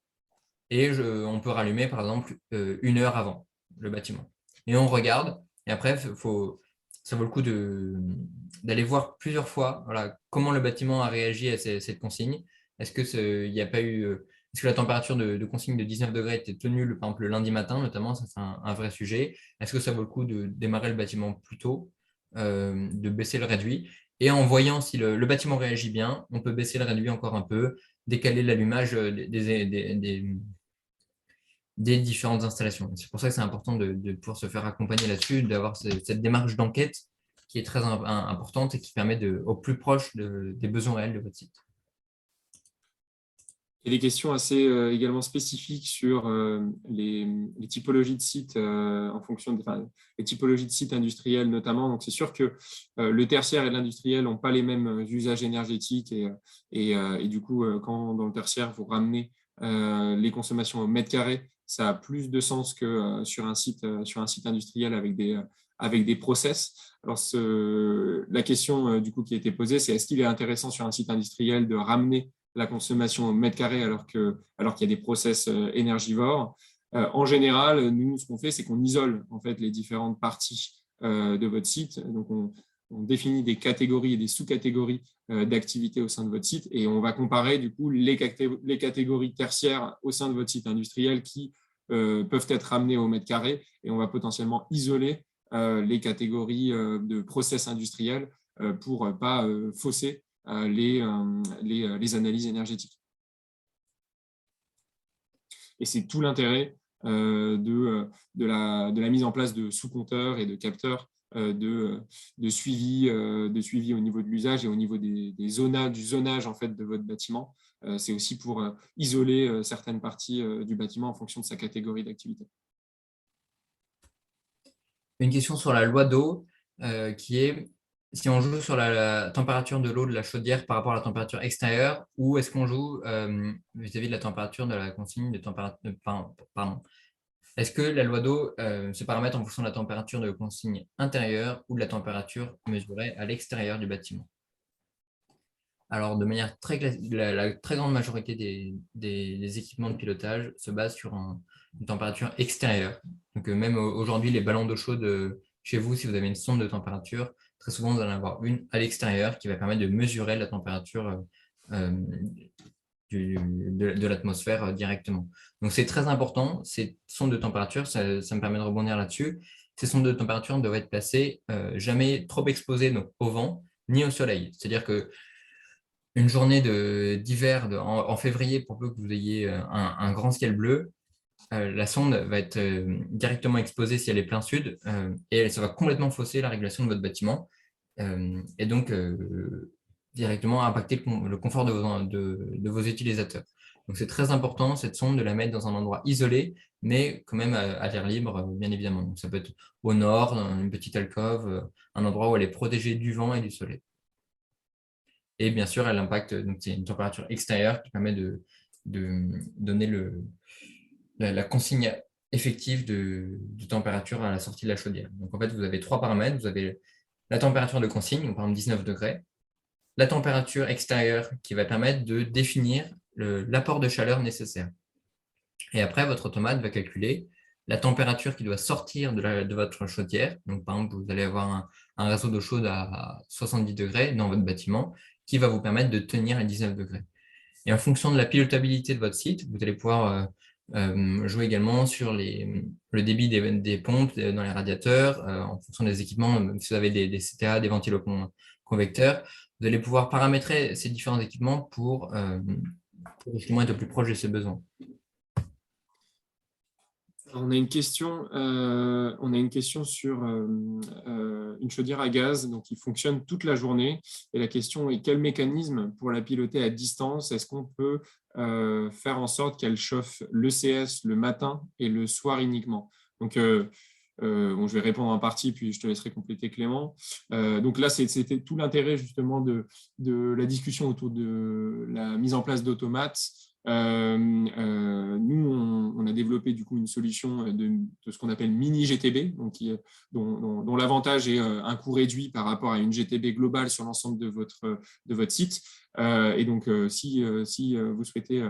et on peut rallumer par exemple 1 heure avant le bâtiment. Et on regarde, et après, ça vaut le coup d'aller voir plusieurs fois voilà, comment le bâtiment a réagi à cette consigne. Est-ce que il n'y a pas eu. Est-ce que la température de consigne de 19 degrés était tenue, par exemple, le lundi matin, notamment, ça c'est un vrai sujet. Est-ce que ça vaut le coup de démarrer le bâtiment plus tôt, de baisser le réduit? Et en voyant si le bâtiment réagit bien, on peut baisser le réduit encore un peu, décaler l'allumage des différentes installations. C'est pour ça que c'est important de pouvoir se faire accompagner là-dessus, d'avoir cette démarche d'enquête qui est très importante et qui permet au plus proche des besoins réels de votre site.
il y a des questions assez également spécifiques sur les typologies de sites en fonction les typologies de sites industriels notamment. Donc, c'est sûr que le tertiaire et l'industriel n'ont pas les mêmes usages énergétiques et du coup, quand dans le tertiaire, vous ramenez les consommations au mètre carré, ça a plus de sens que sur un site industriel avec des process. Alors, la question du coup qui a été posée, c'est est-ce qu'il est intéressant sur un site industriel de ramener la consommation au mètre carré alors qu'il y a des process énergivores. En général, nous, ce qu'on fait, c'est qu'on isole en fait les différentes parties de votre site. Donc, on définit des catégories et des sous-catégories d'activités au sein de votre site et on va comparer du coup les catégories tertiaires au sein de votre site industriel qui peuvent être ramenées au mètre carré et on va potentiellement isoler les catégories de process industriels pour ne pas fausser les analyses énergétiques. Et c'est tout l'intérêt de la mise en place de sous-compteurs et de capteurs de suivi au niveau de l'usage et au niveau du zonage en fait, de votre bâtiment. C'est aussi pour isoler certaines parties du bâtiment en fonction de sa catégorie d'activité.
Une question sur la loi d'eau qui est si on joue sur la température de l'eau de la chaudière par rapport à la température extérieure ou est-ce qu'on joue vis-à-vis de la température de la consigne de température. Pardon. Est-ce que la loi d'eau se paramètre en fonction de la température de consigne intérieure ou de la température mesurée à l'extérieur du bâtiment? Alors, de manière très classique, la très grande majorité des équipements de pilotage se basent sur une température extérieure. Donc, même aujourd'hui, les ballons d'eau chaude chez vous, si vous avez une sonde de température, très souvent, vous allez en avoir une à l'extérieur qui va permettre de mesurer la température de l'atmosphère directement. Donc, c'est très important. Ces sondes de température, ça me permet de rebondir là-dessus. Ces sondes de température doivent être placées jamais trop exposées donc, au vent ni au soleil. C'est-à-dire que une journée d'hiver en février, pour peu que vous ayez un grand ciel bleu, la sonde va être directement exposée si elle est plein sud et ça va complètement fausser la régulation de votre bâtiment et donc directement impacter le confort de vos utilisateurs. Donc c'est très important cette sonde de la mettre dans un endroit isolé, mais quand même à l'air libre, bien évidemment. Donc, ça peut être au nord, dans une petite alcôve, un endroit où elle est protégée du vent et du soleil. Et bien sûr, elle impacte, donc c'est une température extérieure qui permet de donner la consigne effective de température à la sortie de la chaudière. Donc en fait, vous avez 3 paramètres. Vous avez la température de consigne, donc par exemple 19 degrés, la température extérieure qui va permettre de définir l'apport de chaleur nécessaire. Et après, votre automate va calculer la température qui doit sortir de votre chaudière. Donc, par exemple, vous allez avoir un réseau d'eau chaude à 70 degrés dans votre bâtiment qui va vous permettre de tenir à 19 degrés. Et en fonction de la pilotabilité de votre site, vous allez pouvoir jouer également sur le débit des pompes dans les radiateurs, en fonction des équipements, si vous avez des CTA, des ventilos-convecteurs, vous allez pouvoir paramétrer ces différents équipements pour justement être au plus proche de ces besoins.
On a une question sur une chaudière à gaz donc qui fonctionne toute la journée. Et la question est quel mécanisme pour la piloter à distance? Est-ce qu'on peut faire en sorte qu'elle chauffe l'ECS le matin et le soir uniquement? Donc, bon, je vais répondre en partie, puis je te laisserai compléter Clément. Donc là, c'était tout l'intérêt justement de la discussion autour de la mise en place d'automates. Nous, on a développé du coup une solution de ce qu'on appelle mini GTB, donc dont l'avantage est un coût réduit par rapport à une GTB globale sur l'ensemble de votre site. Et donc, si vous souhaitez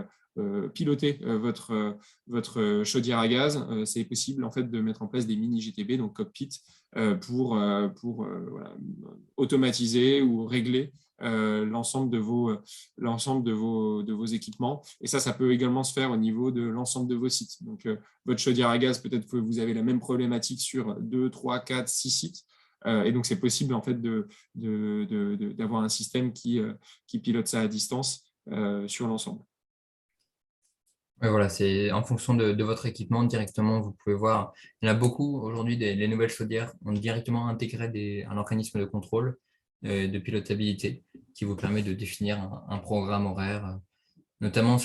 piloter votre chaudière à gaz, c'est possible en fait de mettre en place des mini GTB, donc cockpit, pour voilà, automatiser ou régler l'ensemble de vos équipements. Et ça peut également se faire au niveau de l'ensemble de vos sites. Donc, votre chaudière à gaz, peut-être que vous avez la même problématique sur 2, 3, 4, 6 sites. Et donc, c'est possible en fait d'avoir un système qui pilote ça à distance sur l'ensemble.
Ouais, voilà, c'est en fonction de votre équipement directement, vous pouvez voir. Il y en a beaucoup aujourd'hui, les nouvelles chaudières ont directement intégré un organisme de contrôle de pilotabilité qui vous permet de définir un programme horaire, notamment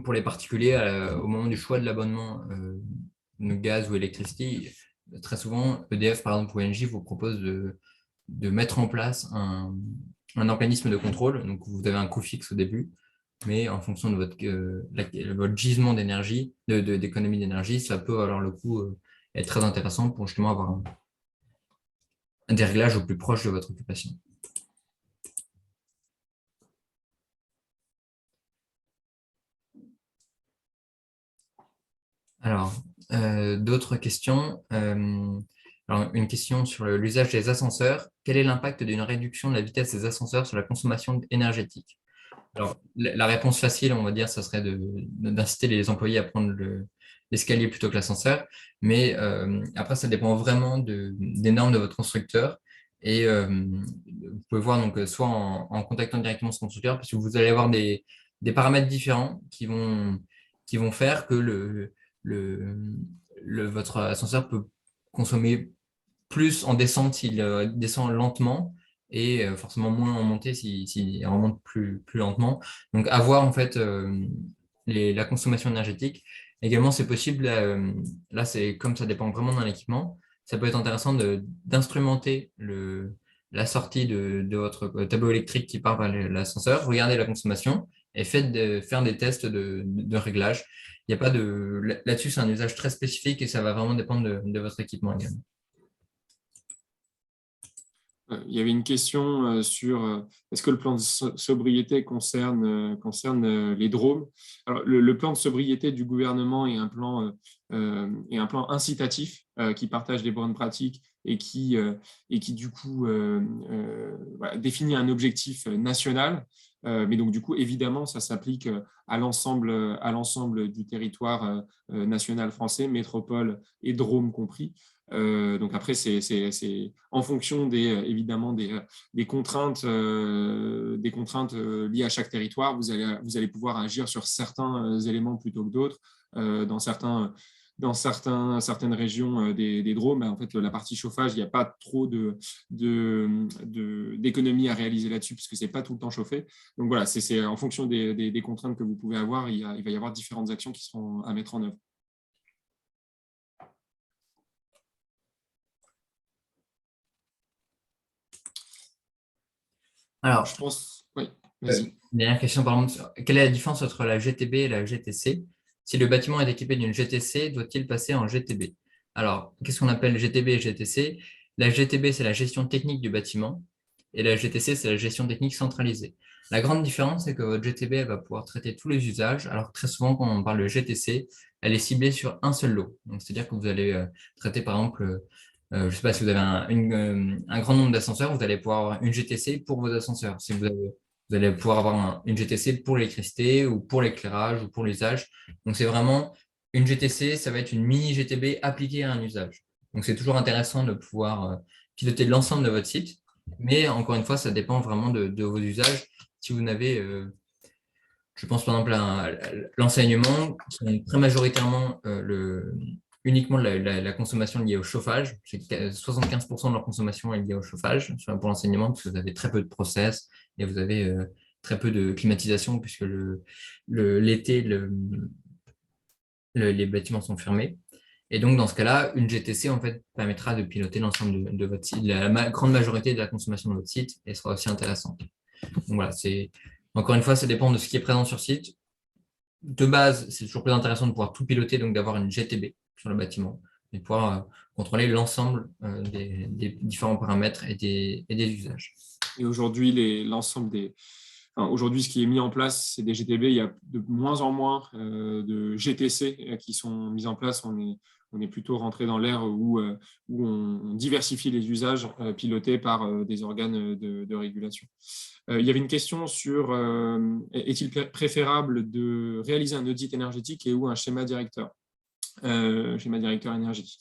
pour les particuliers, au moment du choix de l'abonnement de gaz ou électricité. Très souvent, EDF, par exemple, ou Engie vous propose de mettre en place un organisme de contrôle. Donc, vous avez un coût fixe au début, mais en fonction de votre gisement d'énergie, d'économie d'énergie, ça peut alors le coup être très intéressant pour justement avoir un déréglage au plus proche de votre occupation. Alors, d'autres questions. Alors, une question sur l'usage des ascenseurs. Quel est l'impact d'une réduction de la vitesse des ascenseurs sur la consommation énergétique? Alors, la réponse facile, on va dire, ça serait d'inciter les employés à prendre l'escalier plutôt que l'ascenseur. Mais après, ça dépend vraiment des normes de votre constructeur. Et vous pouvez voir donc, soit en contactant directement ce constructeur, parce que vous allez avoir des paramètres différents qui vont faire que votre ascenseur peut consommer plus en descente s'il descend lentement et forcément moins en montée s'il remonte plus lentement. Donc, avoir en fait la consommation énergétique. Également, c'est possible, là, c'est comme ça dépend vraiment d'un équipement, ça peut être intéressant d'instrumenter la sortie de votre tableau électrique qui part vers l'ascenseur, regardez la consommation et faire des tests de réglage. Il y a pas là-dessus, c'est un usage très spécifique et ça va vraiment dépendre de votre équipement également.
Il y avait une question sur est-ce que le plan de sobriété concerne les drones? Alors, le plan de sobriété du gouvernement est un plan incitatif qui partage des bonnes pratiques et qui du coup voilà, définit un objectif national. Mais donc du coup, évidemment, ça s'applique à l'ensemble du territoire national français, métropole et Drôme compris. Donc après, c'est en fonction évidemment des contraintes liées à chaque territoire. Vous allez pouvoir agir sur certains éléments plutôt que d'autres. Dans certaines régions des Drômes, en fait, la partie chauffage, il n'y a pas trop d'économie à réaliser là-dessus puisque c'est pas tout le temps chauffé. Donc voilà, c'est en fonction des contraintes que vous pouvez avoir, il va y avoir différentes actions qui seront à mettre en œuvre.
Alors,
je pense, oui, vas-y.
Dernière question, par exemple, quelle est la différence entre la GTB et la GTC? Si le bâtiment est équipé d'une GTC, doit-il passer en GTB? Alors, qu'est-ce qu'on appelle GTB et GTC? La GTB, c'est la gestion technique du bâtiment et la GTC, c'est la gestion technique centralisée. La grande différence, c'est que votre GTB elle va pouvoir traiter tous les usages, alors que très souvent, quand on parle de GTC, elle est ciblée sur un seul lot. C'est-à-dire que vous allez traiter, par exemple, je ne sais pas si vous avez un grand nombre d'ascenseurs, vous allez pouvoir avoir une GTC pour vos ascenseurs. Si vous Vous allez pouvoir avoir une GTC pour l'électricité ou pour l'éclairage ou pour l'usage. Donc, c'est vraiment une GTC, ça va être une mini GTB appliquée à un usage. Donc, c'est toujours intéressant de pouvoir piloter l'ensemble de votre site. Mais encore une fois, ça dépend vraiment de vos usages. Si vous n'avez, je pense par exemple à l'enseignement, qui est très majoritairement uniquement la consommation liée au chauffage. 75% de leur consommation est liée au chauffage pour l'enseignement, parce que vous avez très peu de process et vous avez très peu de climatisation, puisque l'été, les bâtiments sont fermés. Et donc, dans ce cas-là, une GTC en fait, permettra de piloter l'ensemble de votre site, la grande majorité de la consommation de votre site, et sera aussi intéressante. Donc voilà, encore une fois, ça dépend de ce qui est présent sur site. De base, c'est toujours plus intéressant de pouvoir tout piloter, donc d'avoir une GTB sur le bâtiment, et de pouvoir contrôler l'ensemble des différents paramètres et des usages.
Et aujourd'hui, aujourd'hui, ce qui est mis en place, c'est des GTB. Il y a de moins en moins de GTC qui sont mis en place. On est plutôt rentré dans l'ère où on diversifie les usages pilotés par des organes de régulation. Il y avait une question sur est-il préférable de réaliser un audit énergétique et ou un schéma directeur énergie.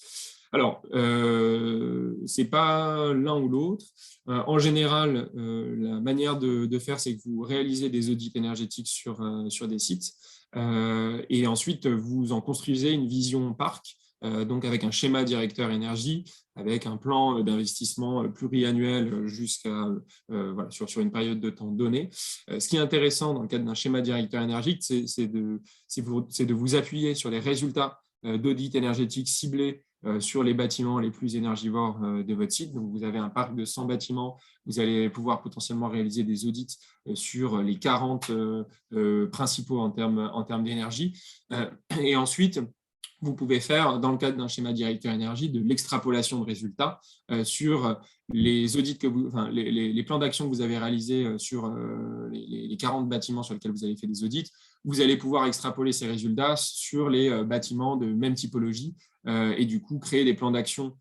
Alors, ce n'est pas l'un ou l'autre. En général, la manière de faire, c'est que vous réalisez des audits énergétiques sur des sites et ensuite, vous en construisez une vision parc, donc avec un schéma directeur énergie, avec un plan d'investissement pluriannuel sur une période de temps donnée. Ce qui est intéressant dans le cadre d'un schéma directeur énergique, c'est de vous appuyer sur les résultats d'audit énergétique ciblés sur les bâtiments les plus énergivores de votre site. Donc, vous avez un parc de 100 bâtiments, vous allez pouvoir potentiellement réaliser des audits sur les 40 principaux en termes d'énergie. Et ensuite, vous pouvez faire, dans le cadre d'un schéma directeur énergie, de l'extrapolation de résultats sur les audits les plans d'action que vous avez réalisés sur les 40 bâtiments sur lesquels vous avez fait des audits. Vous allez pouvoir extrapoler ces résultats sur les bâtiments de même typologie et du coup créer des plans d'action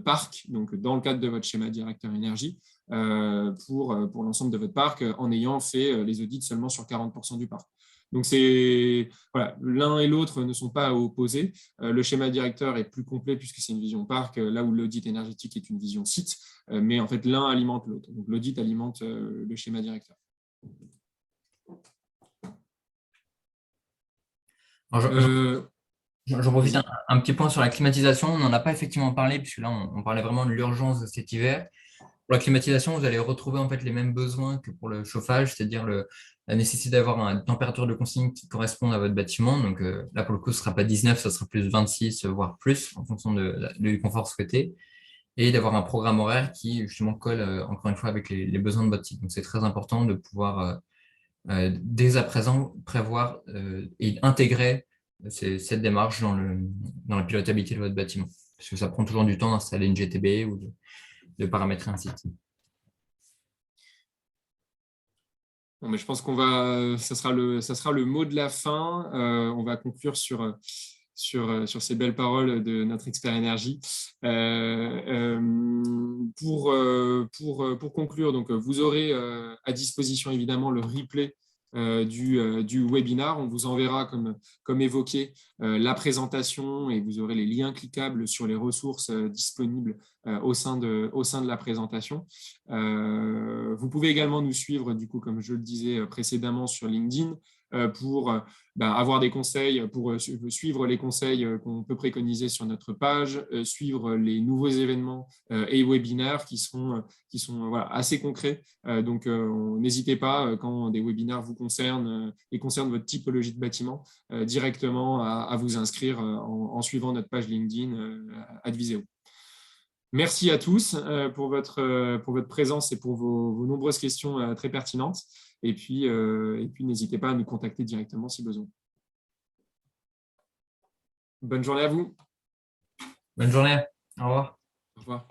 parc, donc dans le cadre de votre schéma directeur énergie, pour l'ensemble de votre parc, en ayant fait les audits seulement sur 40% du parc. Donc, voilà, l'un et l'autre ne sont pas opposés. Le schéma directeur est plus complet puisque c'est une vision parc, là où l'audit énergétique est une vision site, mais en fait, l'un alimente l'autre. Donc, l'audit alimente le schéma directeur.
J'en profite un petit point sur la climatisation. On n'en a pas effectivement parlé, puisque là, on parlait vraiment de l'urgence de cet hiver. Pour la climatisation, vous allez retrouver en fait les mêmes besoins que pour le chauffage, c'est-à-dire la nécessité d'avoir une température de consigne qui corresponde à votre bâtiment. Donc là, pour le coup, ce ne sera pas 19, ce sera plus 26, voire plus, en fonction du confort souhaité. Et d'avoir un programme horaire qui, justement, colle, encore une fois, avec les besoins de votre site. Donc, c'est très important de pouvoir, dès à présent, prévoir et intégrer cette démarche dans la pilotabilité de votre bâtiment. Parce que ça prend toujours du temps d'installer une GTB ou de paramétrer un site.
Bon, mais je pense ça sera le mot de la fin. On va conclure sur ces belles paroles de notre expert énergie. Pour conclure, donc, vous aurez à disposition évidemment le replay du webinar. On vous enverra, comme évoqué, la présentation et vous aurez les liens cliquables sur les ressources disponibles au sein de la présentation. Vous pouvez également nous suivre, du coup, comme je le disais précédemment, sur LinkedIn pour avoir des conseils, pour suivre les conseils qu'on peut préconiser sur notre page, suivre les nouveaux événements et webinaires qui sont assez concrets. Donc, n'hésitez pas, quand des webinaires vous concernent et concernent votre typologie de bâtiment, directement à vous inscrire en suivant notre page LinkedIn Adviseo. Merci à tous pour votre présence et pour vos nombreuses questions très pertinentes. Et puis n'hésitez pas à nous contacter directement si besoin. Bonne journée à vous.
Bonne journée. Au revoir.
Au revoir.